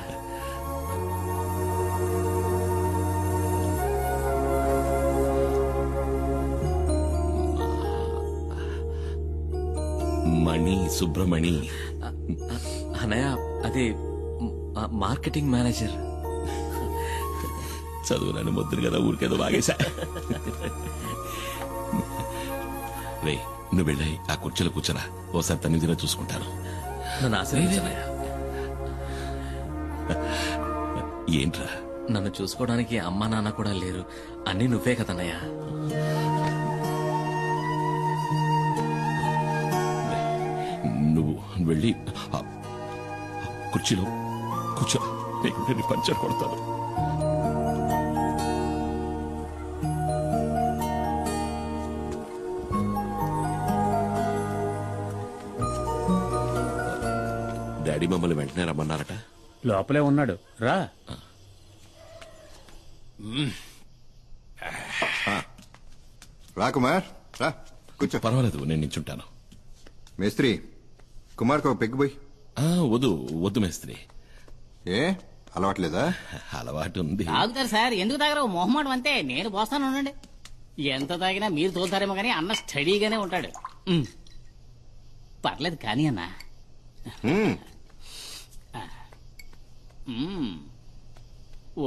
మణి, సుబ్రమణి. అన్నయ్య, అది మార్కెటింగ్ మేనేజర్. చదువులని ముద్దురు కదా, ఊరికేదో బాగేశా. రే, నువ్వు వెళ్ళాయి ఆ కుర్చీలో కూర్చోరా, ఓసారి తనిదిగా చూసుకుంటాను. నన్ను ఆశీర్వదించన్నయ్య. ఏంట్రా? నన్ను చూసుకోవడానికి అమ్మా నాన్న కూడా లేరు. అన్నీ నువ్వే కదన్నయ్య. నువ్వు వెళ్ళి కుర్చీలో కూర్చో, నేను పంచర్ కొడతాను. డాడీ మమ్మల్ని వెంటనే రమ్మన్నారట. లోపలే ఉన్నాడు, రా. రా కుమార్, రా కూర్చో. పర్వాలేదు, నేను నించుంటాను. మేస్త్రి, కుమార్కి ఒక పెగ్గు పోయి. వద్దు మేస్త్రి. ఏ అలవాట్లేదా? అలవాటు ఉంది. తాగుతారు సార్, ఎందుకు తాగరు? మొహమాటం అంతే. నేను పోస్తాను, ఉండండి. ఎంత తాగినా మీరు తోలుతారేమో కానీ అన్న స్టడీగానే ఉంటాడు. పర్లేదు కానీ అన్న.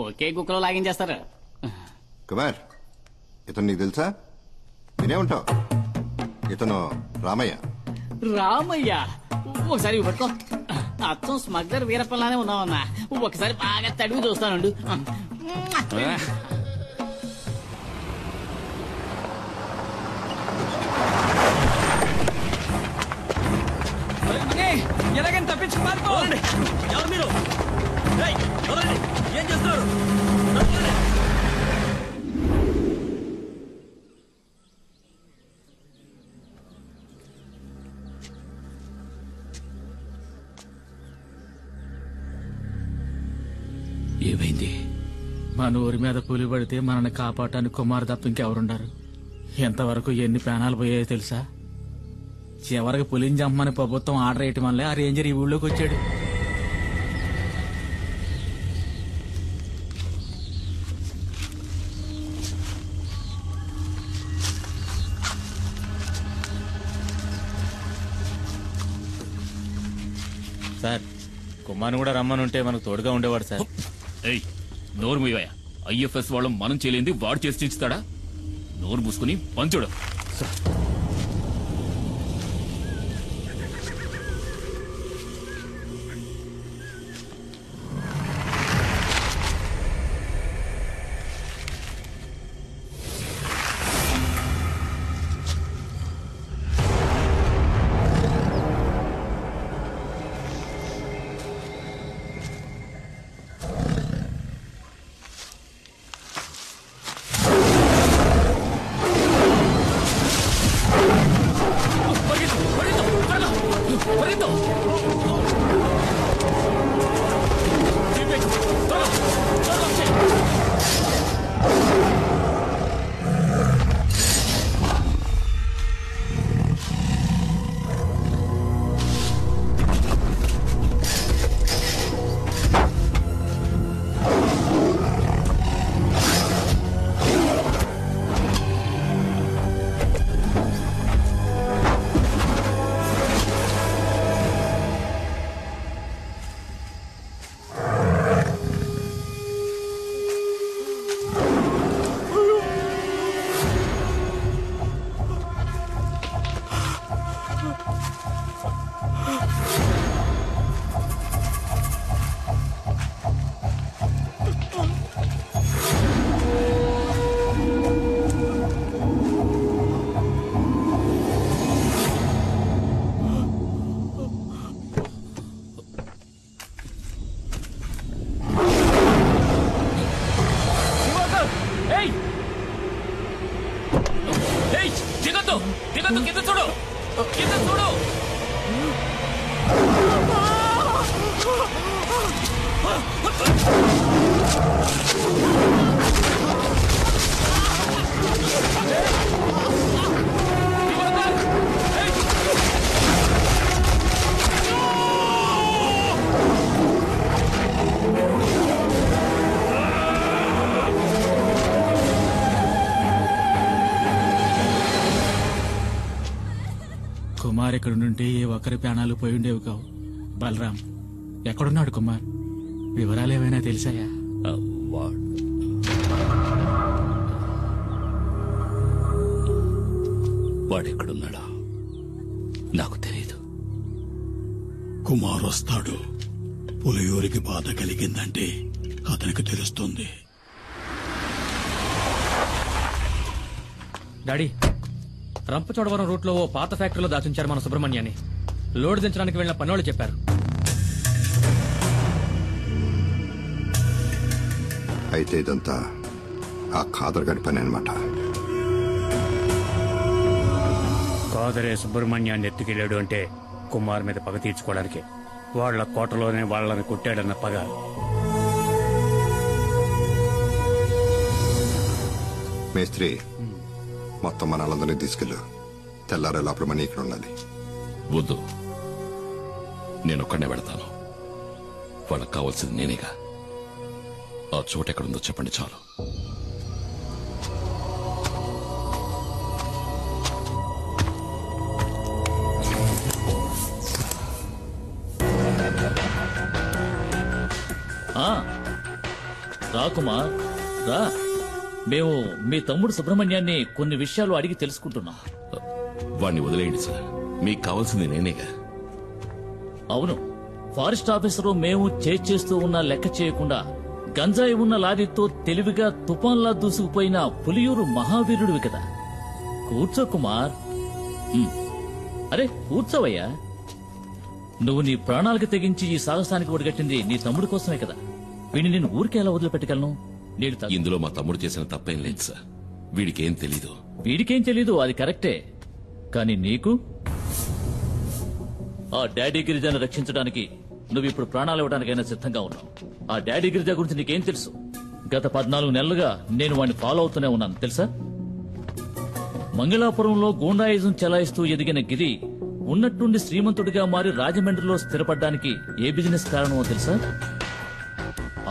ఒకే కుక్కలో లాగించేస్తారు. కుమార్, ఇతను నీకు తెలుసా? వినే ఉంటావు. ఇతను రామయ్య. రామయ్య? ఒకసారి పట్టుకో. అచ్చం స్మగ్లర్ వీరప్పలానే ఉన్నావన్నా. ఒకసారి బాగా తడివి చూస్తానండు. ఎలాగని తప్పించి పారిపోండి. ఎవరు మీరు? ఏం చేస్తున్నారు? ఏమైంది? మన ఊరి మీద పులి పడితే మనల్ని కాపాడటానికి కుమార్ తప్ప ఇంకెవరుండారు? ఎంతవరకు ఎన్ని ప్రాణాలు పోయాయో తెలుసా? చివరికి పులిని చంపమని ప్రభుత్వం ఆర్డర్ వేయటం వల్లే ఆ రేంజర్ ఈ ఊళ్ళోకి వచ్చాడు. సార్, కుమార్ని కూడా రమ్మని ఉంటే మనకు తోడుగా ఉండేవాడు సార్. ఏయ్, నోరు మూయవయ్యా. ఐఎఫ్ఎస్ వాళ్ళం మనం చేయలేంది వాడు చేసి చించుతాడా? నోరు మూసుకుని పంచుడు. కుమార్ ఎక్కడుంటే ఏ ఒక్కరి ప్రాణాలు పోయి ఉండేవి కావు. బలరాం ఎక్కడున్నాడు కుమార్? వివరాలు ఏమైనా తెలిసాయా? వాడెక్కడున్నాడా నాకు తెలియదు. కుమార్ వస్తాడు. పులియూరికి బాధ కలిగిందంటే అతనికి తెలుస్తుంది. డాడీ, రంపచోడవరం రూట్ లో ఓ పాత ఫ్యాక్టరీలో దాచుంచారు మన సుబ్రహ్మణ్యాన్ని. లోడ్ దించడానికి వెళ్లిన పనోళ్ళు చెప్పారు. అయితే ఇదంతా ఆ ఖాదర్ గడి పని అనమాట. కాదరే సుబ్రహ్మణ్యాన్ని ఎత్తుకెళ్ళాడు అంటే కుమార్ మీద పగ తీర్చుకోవడానికి. వాళ్ల కోటలోనే వాళ్ళని కొట్టాడన్న పగ. మేస్త్రి, మొత్తం మనలందరినీ తీసుకెళ్ళు. తెల్లారే లోపల మనీ ఇక్కడ ఉండాలి. వద్దు, నేనొక్కడనే వెళతాను. వాళ్ళకి కావాల్సింది నేనేగా. ఆ చోట ఎక్కడుందో చెప్పండి చాలు. రా కుమార్, రా. మేము మీ తమ్ముడు సుబ్రహ్మణ్యాన్ని కొన్ని విషయాలు అడిగి తెలుసుకుంటున్నాం. వాణ్ణి వదిలేయండి సార్, మీకు కావాల్సింది నేనేగా. అవును, ఫారెస్ట్ ఆఫీసరు మేము చేస్తూ ఉన్న లెక్క చేయకుండా గంజాయి ఉన్న లారీతో తెలివిగా తుఫాన్లా దూసుకుపోయిన పులియూరు మహావీరుడివి కదా. కూర్చో కుమార్. అరే కూర్చోవయ్యా. నువ్వు నీ ప్రాణాలకు తెగించి ఈ సాహసానికి ఒడిగట్టింది నీ తమ్ముడి కోసమే కదా. వీడిని నేను ఊరికే ఎలా వదిలిపెట్టగలను? ఇందులో మా తమ్ముడు చేసిన తప్పేం లేదు సార్. వీడికేం తెలీదు. వీడికేం తెలీదు, అది కరెక్టే. కానీ నీకు ఆ డాడీ గిరిజాను రక్షించడానికి నువ్వు ఇప్పుడు ప్రాణాలు ఇవ్వడానికైనా సిద్ధంగా ఉన్నావు. ఆ డాడీ గిరిజా గురించి నీకేం తెలుసు? గత 14 నెలలుగా నేను వాడిని ఫాలో అవుతూనే ఉన్నాను తెలుసా? మంగళాపురంలో గూండాయిజం చెలాయిస్తూ ఎదిగిన గిరి ఉన్నట్టుండి శ్రీమంతుడిగా మారి రాజమండ్రిలో స్థిరపడ్డానికి ఏ బిజినెస్ కారణమో తెలుసా?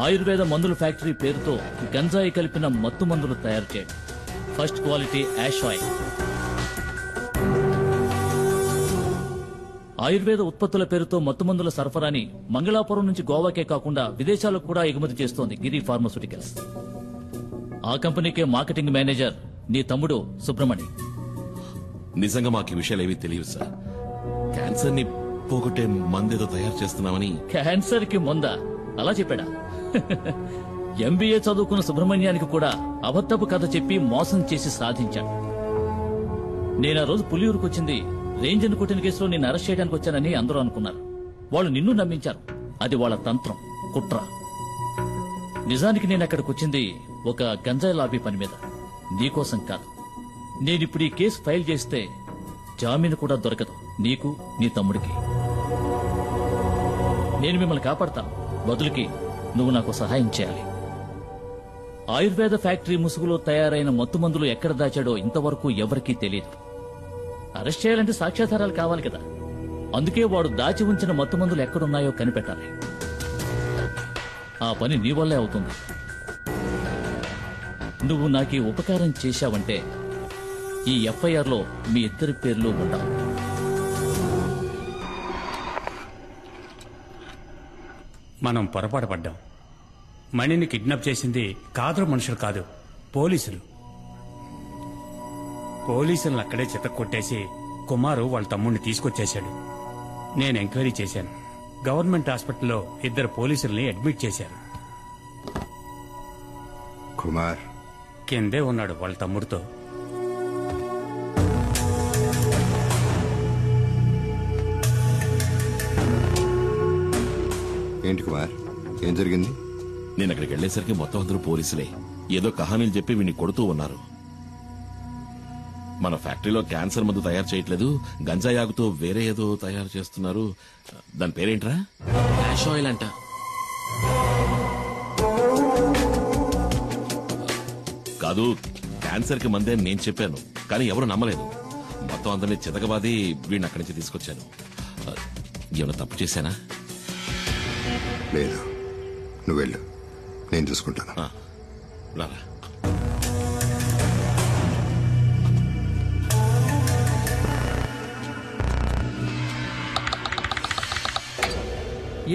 ఆయుర్వేద మందుల ఫ్యాక్టరీ పేరుతో గంజాయి కలిపిన మత్తు మందులు తయారు చేయడం. First quality hash oil. Ayurveda ఉత్పత్తుల పేరుతో మత్తుమందుల సరఫరాని మంగళాపురం నుంచి గోవాకే కాకుండా విదేశాలకు కూడా ఎగుమతి చేస్తోంది గిరి ఫార్మాస్యూటికల్స్. ఆ కంపెనీకే మార్కెటింగ్ మేనేజర్ నీ తమ్ముడు సుబ్రమణి. నిజంగా మాకు ఈ విషయాలు ఏవీ తెలియదు సార్. క్యాన్సర్ ని పోగొట్టే మందేదో తయారు చేస్తున్నామని. క్యాన్సర్ కి ముందా అలా చెప్పాడా? ఎంబీఏ చదువుకున్న సుబ్రహ్మణ్యానికి కూడా అబద్ధపు కథ చెప్పి మోసం చేసి సాధించాడు. నేను ఆ రోజు పులియూరుకు వచ్చింది రేంజర్ కొట్టిన కేసులో నిన్ను అరెస్ట్ చేయడానికి వచ్చానని అందరూ అనుకున్నారు. వాళ్ళు నిన్ను నమ్మించారు. అది వాళ్ళ తంత్రం, కుట్ర. నిజానికి నేను అక్కడికి వచ్చింది ఒక గంజాయి లాబీ పని మీద, నీకోసం కాదు. నేనిప్పుడు ఈ కేసు ఫైల్ చేస్తే జామీను కూడా దొరకదు నీకు, నీ తమ్ముడికి. నేను మిమ్మల్ని కాపాడతాను. బదులుకి నువ్వు నాకు సహాయం చేయాలి. ఆయుర్వేద ఫ్యాక్టరీ ముసుగులో తయారైన మత్తుమందులు ఎక్కడ దాచాడో ఇంతవరకు ఎవరికీ తెలియదు. అరెస్ట్ చేయాలంటే సాక్ష్యాధారాలు కావాలి కదా. అందుకే వాడు దాచి ఉంచిన మత్తుమందులు ఎక్కడున్నాయో కనిపెట్టాలి. ఆ పని నీ వల్లే అవుతుంది. నువ్వు నాకు ఈ ఉపకారం చేశావంటే ఈ ఎఫ్ఐఆర్లో మీ ఇద్దరి పేర్లు ఉండవు. మనం పొరపాటు పడ్డాం. మణిని కిడ్నాప్ చేసింది కాదరు మనుషులు కాదు, పోలీసులు. పోలీసులను అక్కడే చితక్కొట్టేసి కుమారు వాళ్ళ తమ్ముడిని తీసుకొచ్చేశాడు. నేను ఎంక్వైరీ చేశాను. గవర్నమెంట్ హాస్పిటల్లో 2 పోలీసుల్ని అడ్మిట్ చేశారు. కుమార్ కిందే ఉన్నాడు వాళ్ళ తమ్ముడితో. ఏంటి కుమార్, ఏం జరిగింది? నేను అక్కడికి వెళ్లేసరికి మొత్తం అందరూ పోలీసులే. ఏదో కహానీలు చెప్పి వీడిని కొడుతూ ఉన్నారు. మన ఫ్యాక్టరీలో క్యాన్సర్ మందు తయారు చేయట్లేదు, గంజాయి ఆగుతో వేరే ఏదో తయారు చేస్తున్నారు. దాని పేరేంట్రా? యాష్ ఆయిల్ అంట. కాదు, క్యాన్సర్ కి మందే నేను చెప్పాను, కానీ ఎవరు నమ్మలేదు. మొత్తం అందరినీ చితకబాది వీడిని అక్కడి నుంచి తీసుకొచ్చాను. ఏమైనా తప్పు చేశానా? లేదు, నువ్వు వెళ్ళు, నేను చూసుకుంటాను. రారా.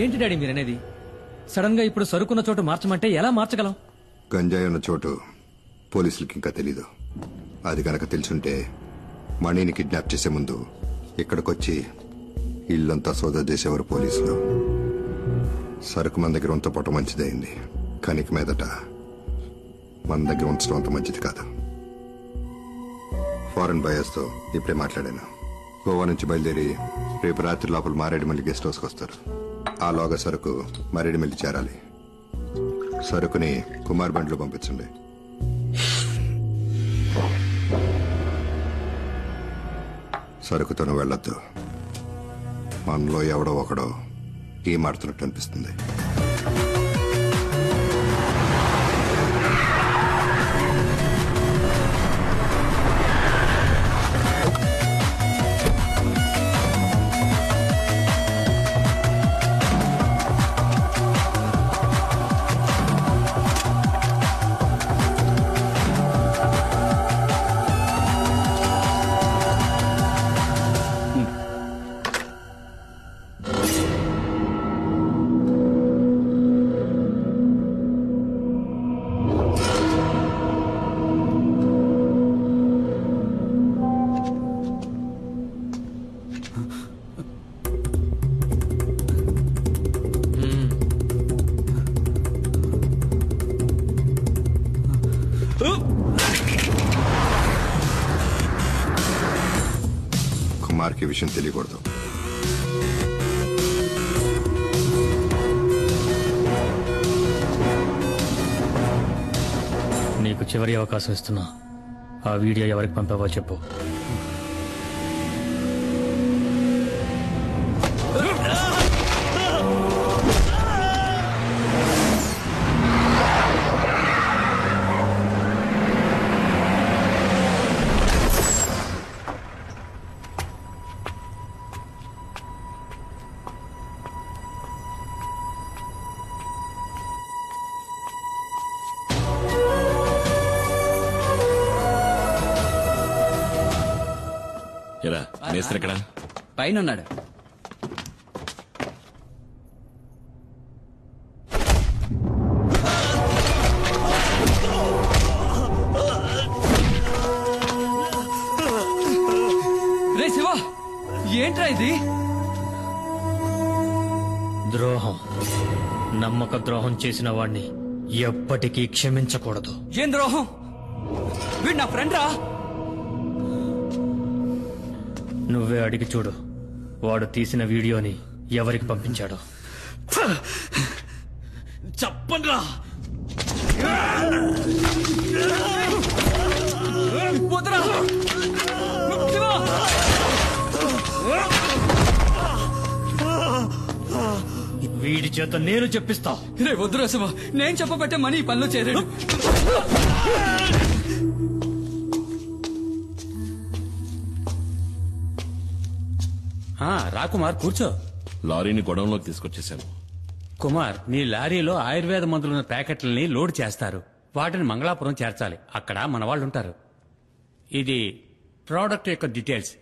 ఏంటి డాడీ మీరనేది? సడన్ గా ఇప్పుడు సరుకున్న చోటు మార్చమంటే ఎలా మార్చగలం? గంజాయి ఉన్న చోటు పోలీసులకి ఇంకా తెలీదు. అది గనక తెలుసుంటే మణిని కిడ్నాప్ చేసే ముందు ఇక్కడికొచ్చి ఇల్లంతా సోదా చేసేవారు పోలీసులు. సరుకు మన దగ్గర ఉంత పొట్ట మంచిదైంది, కానీ ఇక మీదట మన దగ్గర ఉంచడం అంత మంచిది కాదు. ఫారెన్ బయర్స్తో ఇప్పుడే మాట్లాడాను. గోవా నుంచి బయలుదేరి రేపు రాత్రి లోపల మారేడుమల్లి గెస్ట్ హౌస్కి వస్తారు. ఆ లోగా సరుకు మారేడుమల్లి చేరాలి. సరుకుని కుమార్ బండ్లో పంపించండి. సరుకుతోనూ వెళ్ళొద్దు. మనలో ఎవడో ఒకడో ఏం ఆడుతున్నట్టు అనిపిస్తుంది. కుమార్కి విషయం తెలియకూడదు. నీకు చివరి అవకాశం ఇస్తున్నా. ఆ వీడియో ఎవరికి పంపావో చెప్పు. మేస్త్రి ఎక్కడ? పైన ఉన్నాడు. రే శివ, ఏంట్రా ఇది? ద్రోహం. నమ్మక ద్రోహం చేసిన వాణ్ణి ఎప్పటికీ క్షమించకూడదు. ఏం ద్రోహం? వీడు నా ఫ్రెండ్ రా. నువ్వే అడిగి చూడు, వాడు తీసిన వీడియోని ఎవరికి పంపించాడో. చెప్పండ్రా. వదరా. శివ! వీడి చేత నేను చెప్పిస్తా. రే వద్దురా శివ, నేను చెప్పబట్టే మనీ ఈ పనిలో చేరాడు. రా కుమార్, కూర్చో. లారీని గొడవంలోకి తీసుకొచ్చేసాను. కుమార్, నీ లారీలో ఆయుర్వేద మందులున్న ప్యాకెట్లని లోడ్ చేస్తారు. వాటిని మంగళాపురం చేర్చాలి. అక్కడ మన వాళ్ళు ఉంటారు. ఇది ప్రోడక్ట్ యొక్క డీటెయిల్స్,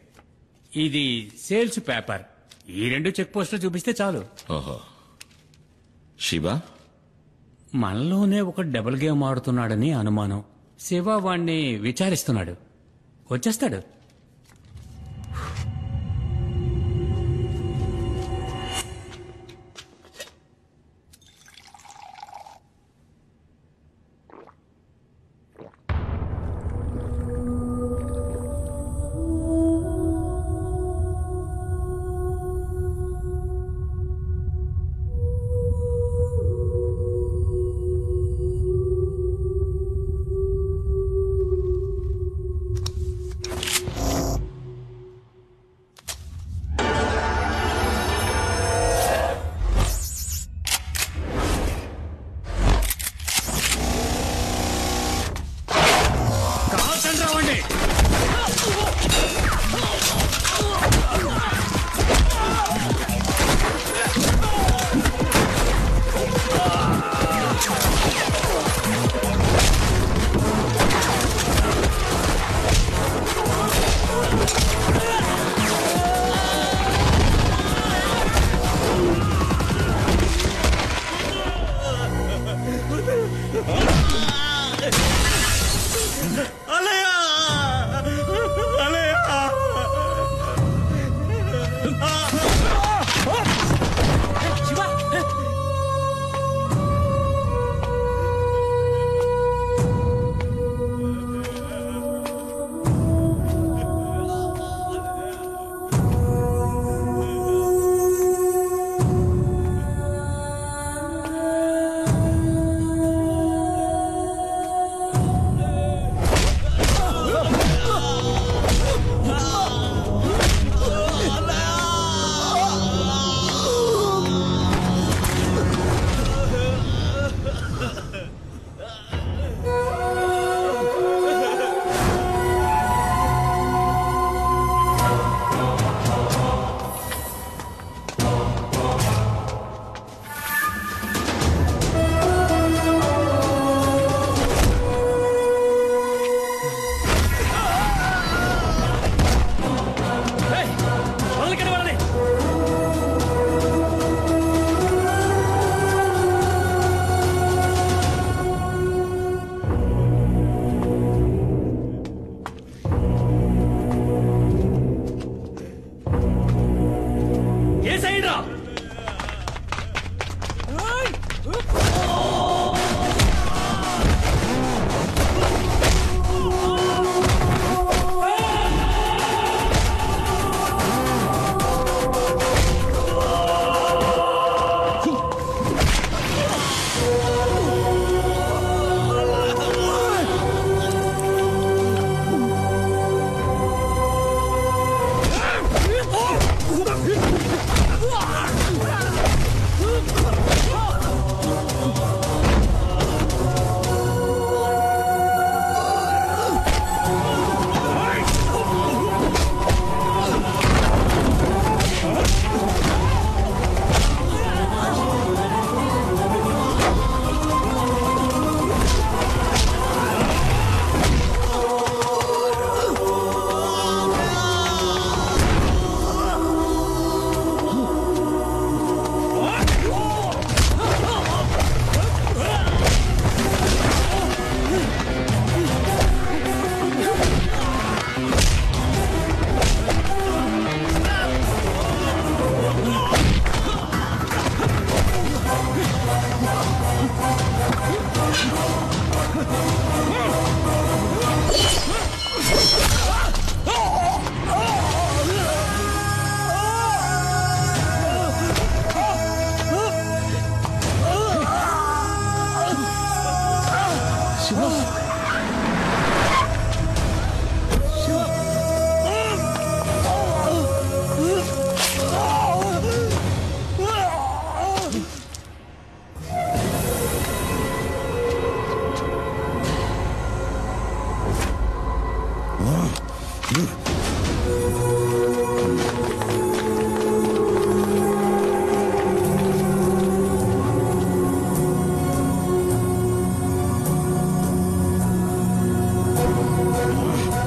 ఇది సేల్స్ పేపర్. ఈ 2 చెక్ పోస్టులు చూపిస్తే చాలు. ఓహో. శివ మనలోనే ఒక డబుల్ గేమ్ ఆడుతున్నాడని అనుమానం. శివ వాణ్ణి విచారిస్తున్నాడు. వచ్చేస్తాడు.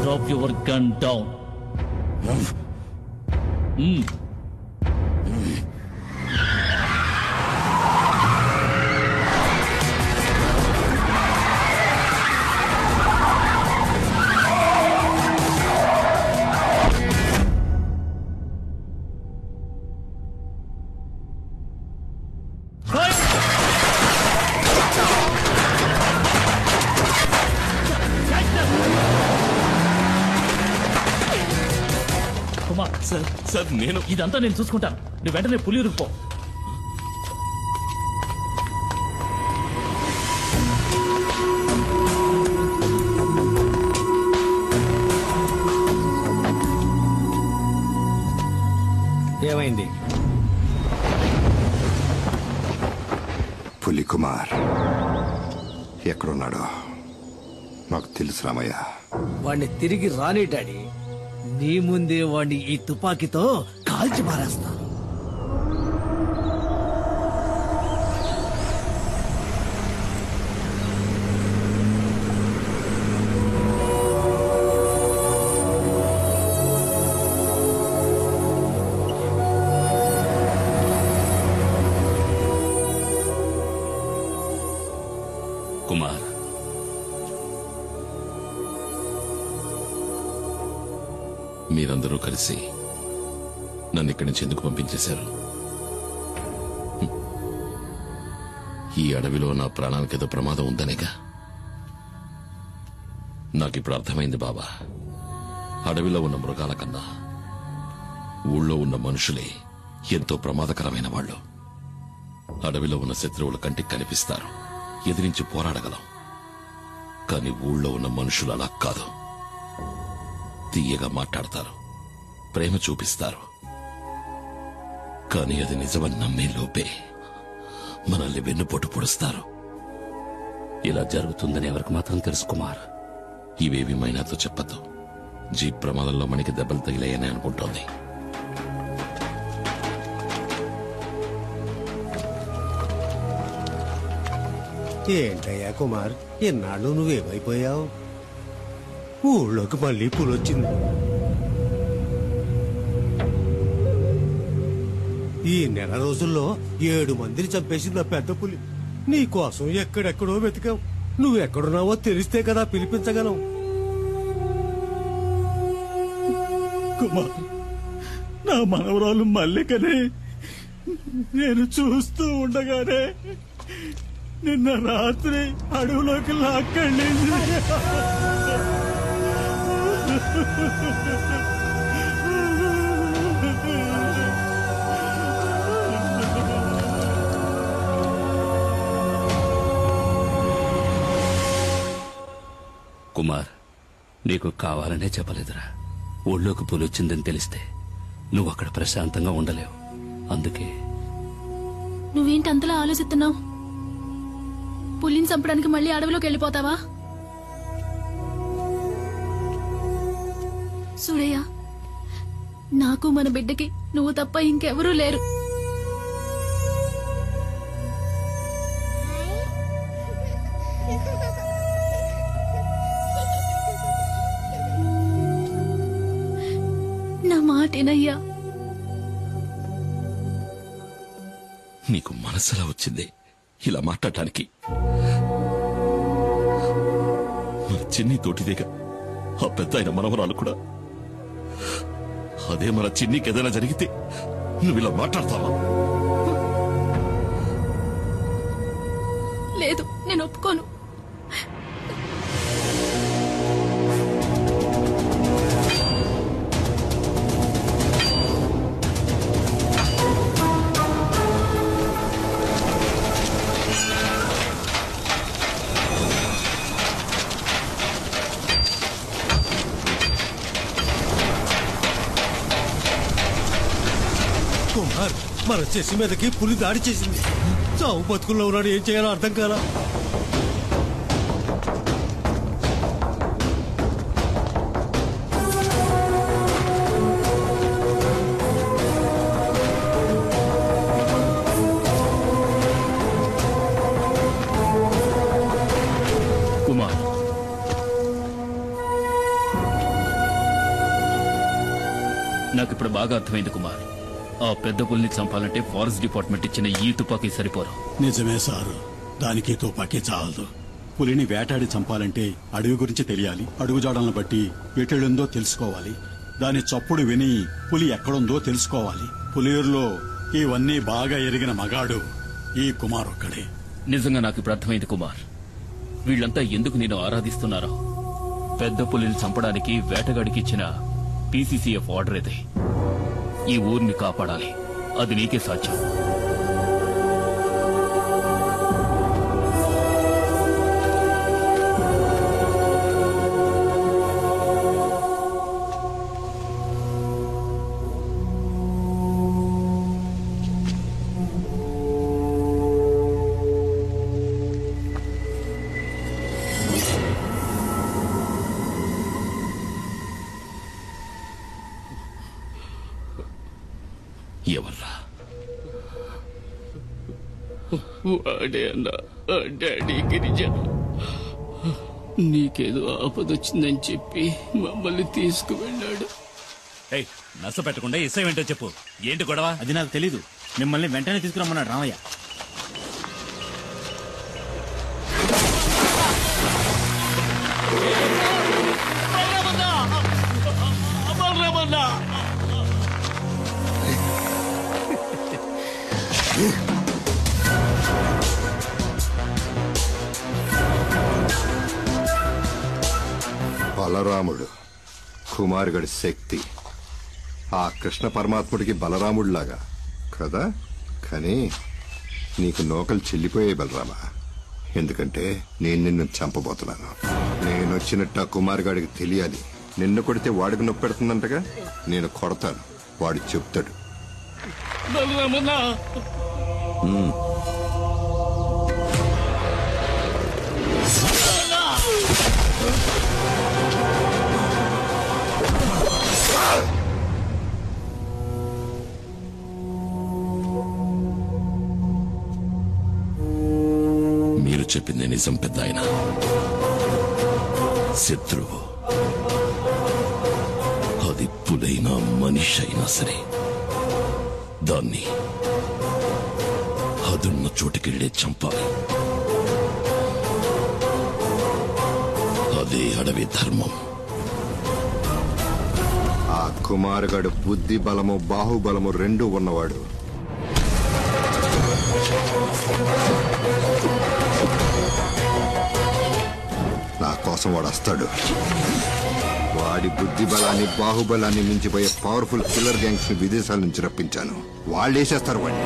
Drop your gun down. Kumar sir నేను ఇదంతా నేను చూసుకుంటాను. నువ్వు వెంటనే పులియూరుకు పో. ఏమైంది? పులి కుమార్ ఎక్కడున్నాడో నాకు తెలుసు రామయ్య. వాణ్ణి తిరిగి రాని డాడీ. నీ ముందే వాణ్ణి ఈ తుపాకీతో కాల్చి మారేస్తా. కుమార్, మీరందరూ కలిసి నన్ను ఇక్కడి నుంచి ఎందుకు పంపించేశారు? ఈ అడవిలో నా ప్రాణానికేదో ప్రమాదం ఉందనేగా. నాకిప్పుడు అర్థమైంది బాబా. అడవిలో ఉన్న మృగాల కన్నా ఊళ్ళో ఉన్న మనుషులే ఎంతో ప్రమాదకరమైన వాళ్ళు. అడవిలో ఉన్న శత్రువుల కంటికి కనిపిస్తారు, ఎదిరించి పోరాడగలం. కానీ ఊళ్ళో ఉన్న మనుషులు అలా కాదు. తీయగా మాట్లాడతారు, ప్రేమ చూపిస్తారు. కానీ అది నిజమని నమ్మే లోపే మనల్ని వెన్నుపోటు పొడుస్తారు. ఇలా జరుగుతుందని ఎవరికి మాత్రం తెలుసు కుమార్? ఇవేవి మైనాతో చెప్పద్దు. జీప్ ప్రమాదంలో మనకి దెబ్బలు తగిలాయని అనుకుంటోంది. ఏంటయ్యా కుమార్, ఎన్నాళ్ళు నువ్వేమైపోయావు? ఊళ్ళోకి మళ్ళీ పులొచ్చింది. ఈ నెల రోజుల్లో 7 మందిని చంపేసింది ఆ పెద్ద పులి. నీ కోసం ఎక్కడెక్కడో వెతికావు. నువ్వెక్కడున్నావో తెలిస్తే కదా పిలిపించగలం. కుమార్, నా మనవరాలు మల్లికని నేను చూస్తూ ఉండగానే నిన్న రాత్రి అడవులోకి లాక్కెళ్ళింది. కుమార్, నీకు కావాలనే చెప్పలేదురా. ఊళ్ళోకి పులొచ్చిందని తెలిస్తే నువ్వు అక్కడ ప్రశాంతంగా ఉండలేవు. అందుకే. నువ్వేంటి అంతలా ఆలోచిస్తున్నావు? పులిని చంపడానికి మళ్ళీ అడవిలోకి వెళ్ళిపోతావా? చూడయ్యా, నాకు మన బిడ్డకి నువ్వు తప్ప ఇంకెవరూ లేరు. నా మాటేనయ్యా. నీకు మనసులా వచ్చింది ఇలా మాట్లాడటానికి? మన చిన్ని తోటిదేగా ఆ పెద్ద ఆయన మనవరాలు కూడా. అదే మన చిన్నికి ఏదైనా జరిగితే నువ్వు ఇలా మాట్లాడతావా? లేదు, నేను ఒప్పుకోను. కుమార్, మన చెసి మీదకి పులి దాడి చేసింది. చావు బతుకుల్లో ఉన్నాడు, ఏం చేయాలో అర్థం కాలా. కుమార్, నాకిప్పుడు బాగా అర్థమైంది కుమార్. ఆ పెద్ద పులిని చంపాలంటే ఫారెస్ట్ డిపార్ట్మెంట్ ఇచ్చిన ఈ తుపాకీ సరిపోరు. నిజమే సారు, దానికి తుపాకీ చాలదు. పులిని వేటాడి చంపాలంటే అడవి గురించి తెలియాలి, అడుగుజాడలను బట్టి ఎటెళ్ళుందో తెలుసుకోవాలి, దాని చప్పుడు విని పులి ఎక్కడుందో తెలుసుకోవాలి. పులియూరులో ఇవన్నీ బాగా ఎరిగిన మగాడు ఈ కుమార్ ఒక్కడే. నిజంగా నాకు ఇప్పుడు అర్థమైంది కుమార్. వీళ్ళంతా ఎందుకు నేను ఆరాధిస్తున్నారో. పెద్ద పులిని చంపడానికి వేటగాడికి ఇచ్చిన పీసీసీఎఫ్ ఆర్డర్ ఇది. ఈ ఊరిని కాపాడాలి, అది నీకే సాధ్యం. ఎవర్రా? వాడే అన్న, డాడీ గిరిజ. నీకేదో ఆపదొచ్చిందని చెప్పి మమ్మల్ని తీసుకువెళ్ళాడు. నచ్చ పెట్టకుండా ఇసై ఏంటో చెప్పు. ఏంటి గొడవ? అది నాకు తెలీదు. మిమ్మల్ని వెంటనే తీసుకురమ్మన్నాడు రామయ్య. బలరాముడు కుమార్ గడి శక్తి ఆ కృష్ణ పరమాత్ముడికి బలరాముడిలాగా కదా. కానీ నీకు నోకలు చెల్లిపోయాయి బలరామా. ఎందుకంటే నేను నిన్ను చంపబోతున్నాను. నేనొచ్చినట్టు ఆ కుమార్ గాడికి తెలియాలి. నిన్ను కొడితే వాడికి నొప్పి పెడుతుందంటగా. నేను కొడతాను, వాడు చెప్తాడు. మీరు చెప్పింది నిజం పెద్ద ఆయన. శత్రువు అది పులైనా మనిషి అయినా సరే దాన్ని అదున్న చోటుకెళ్లే చంపాలి. అదే అడవి ధర్మం. ఆ కుమారుగాడు బుద్ధి బలము బాహుబలము రెండూ ఉన్నవాడు. నా కోసం వాడు వస్తాడు. వాడి బుద్ధి బలాన్ని బాహుబలాన్ని మించిపోయే పవర్ఫుల్ కిల్లర్ గ్యాంగ్స్ ని విదేశాల నుంచి రప్పించాను. వాళ్ళు వేసేస్తారు వాడిని.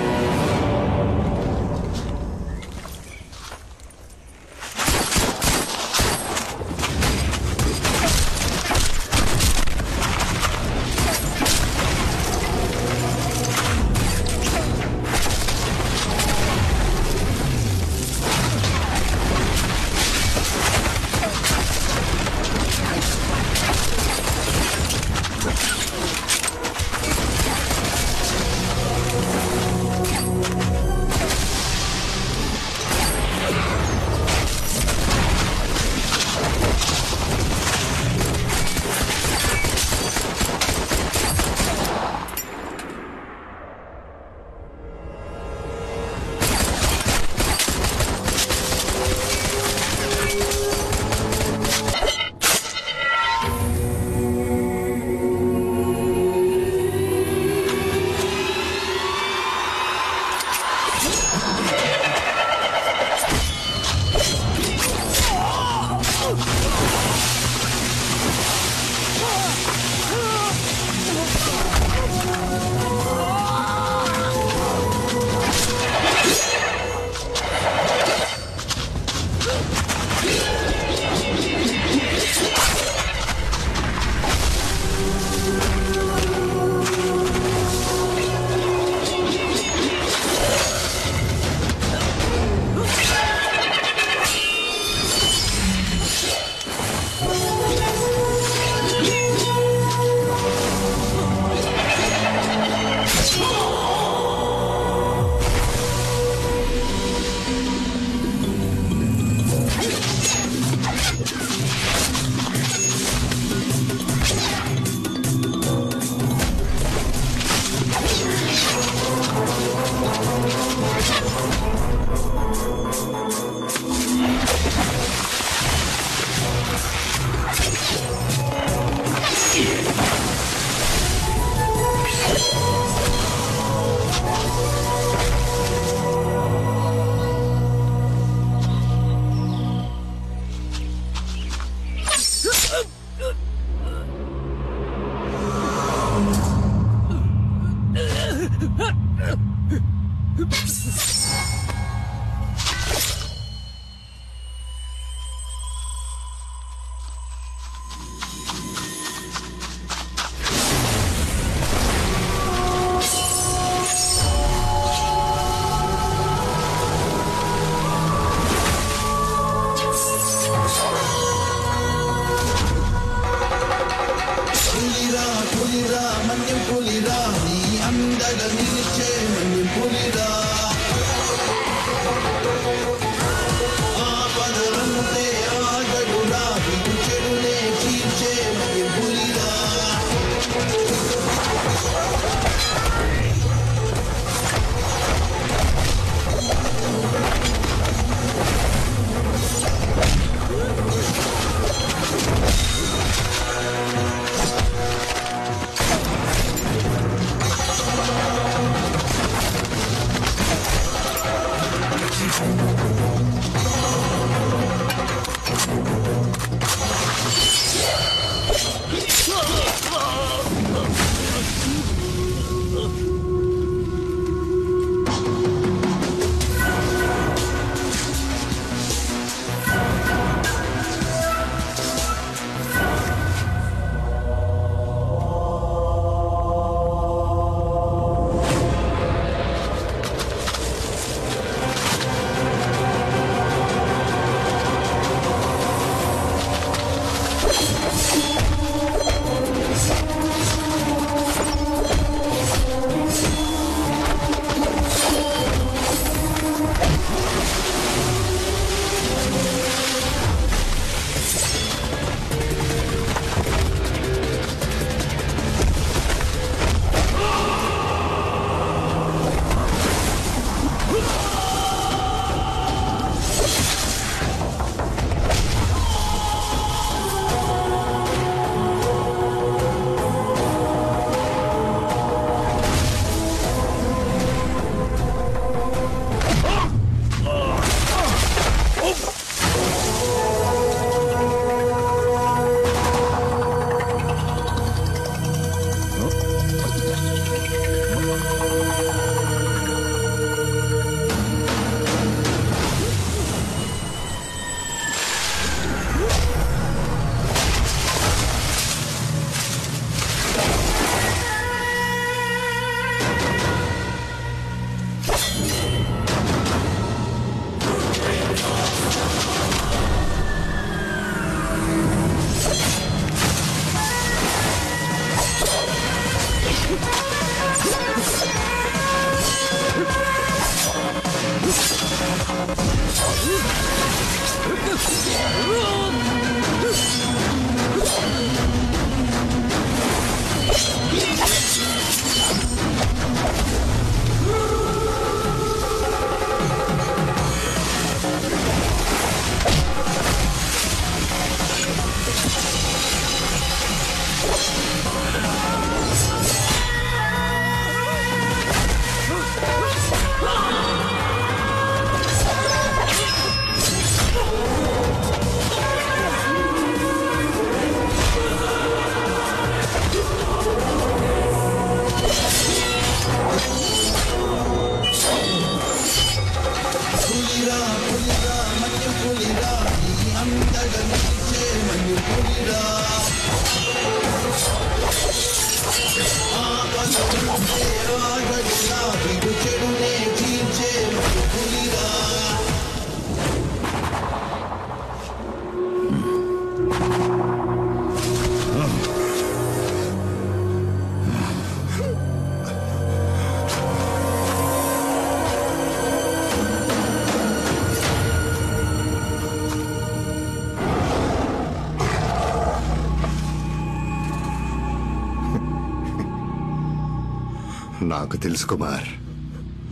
నాకు తెలుసు కుమార్,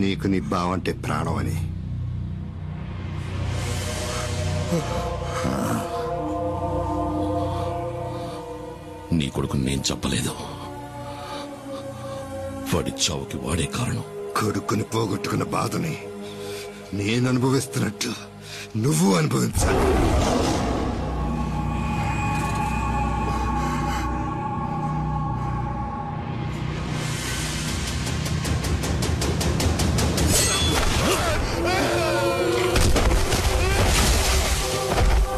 నీకు నీ బావంటే ప్రాణం అని. నీ కొడుకుని నేను చెప్పలేదు. వాడి చావుకి వాడే కారణం. కొడుకుని పోగొట్టుకున్న బాధని నేను అనుభవిస్తున్నట్టు నువ్వు అనుభవించాలి.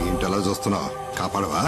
ఏంటలా చూస్తున్నావు? కాపాడవా?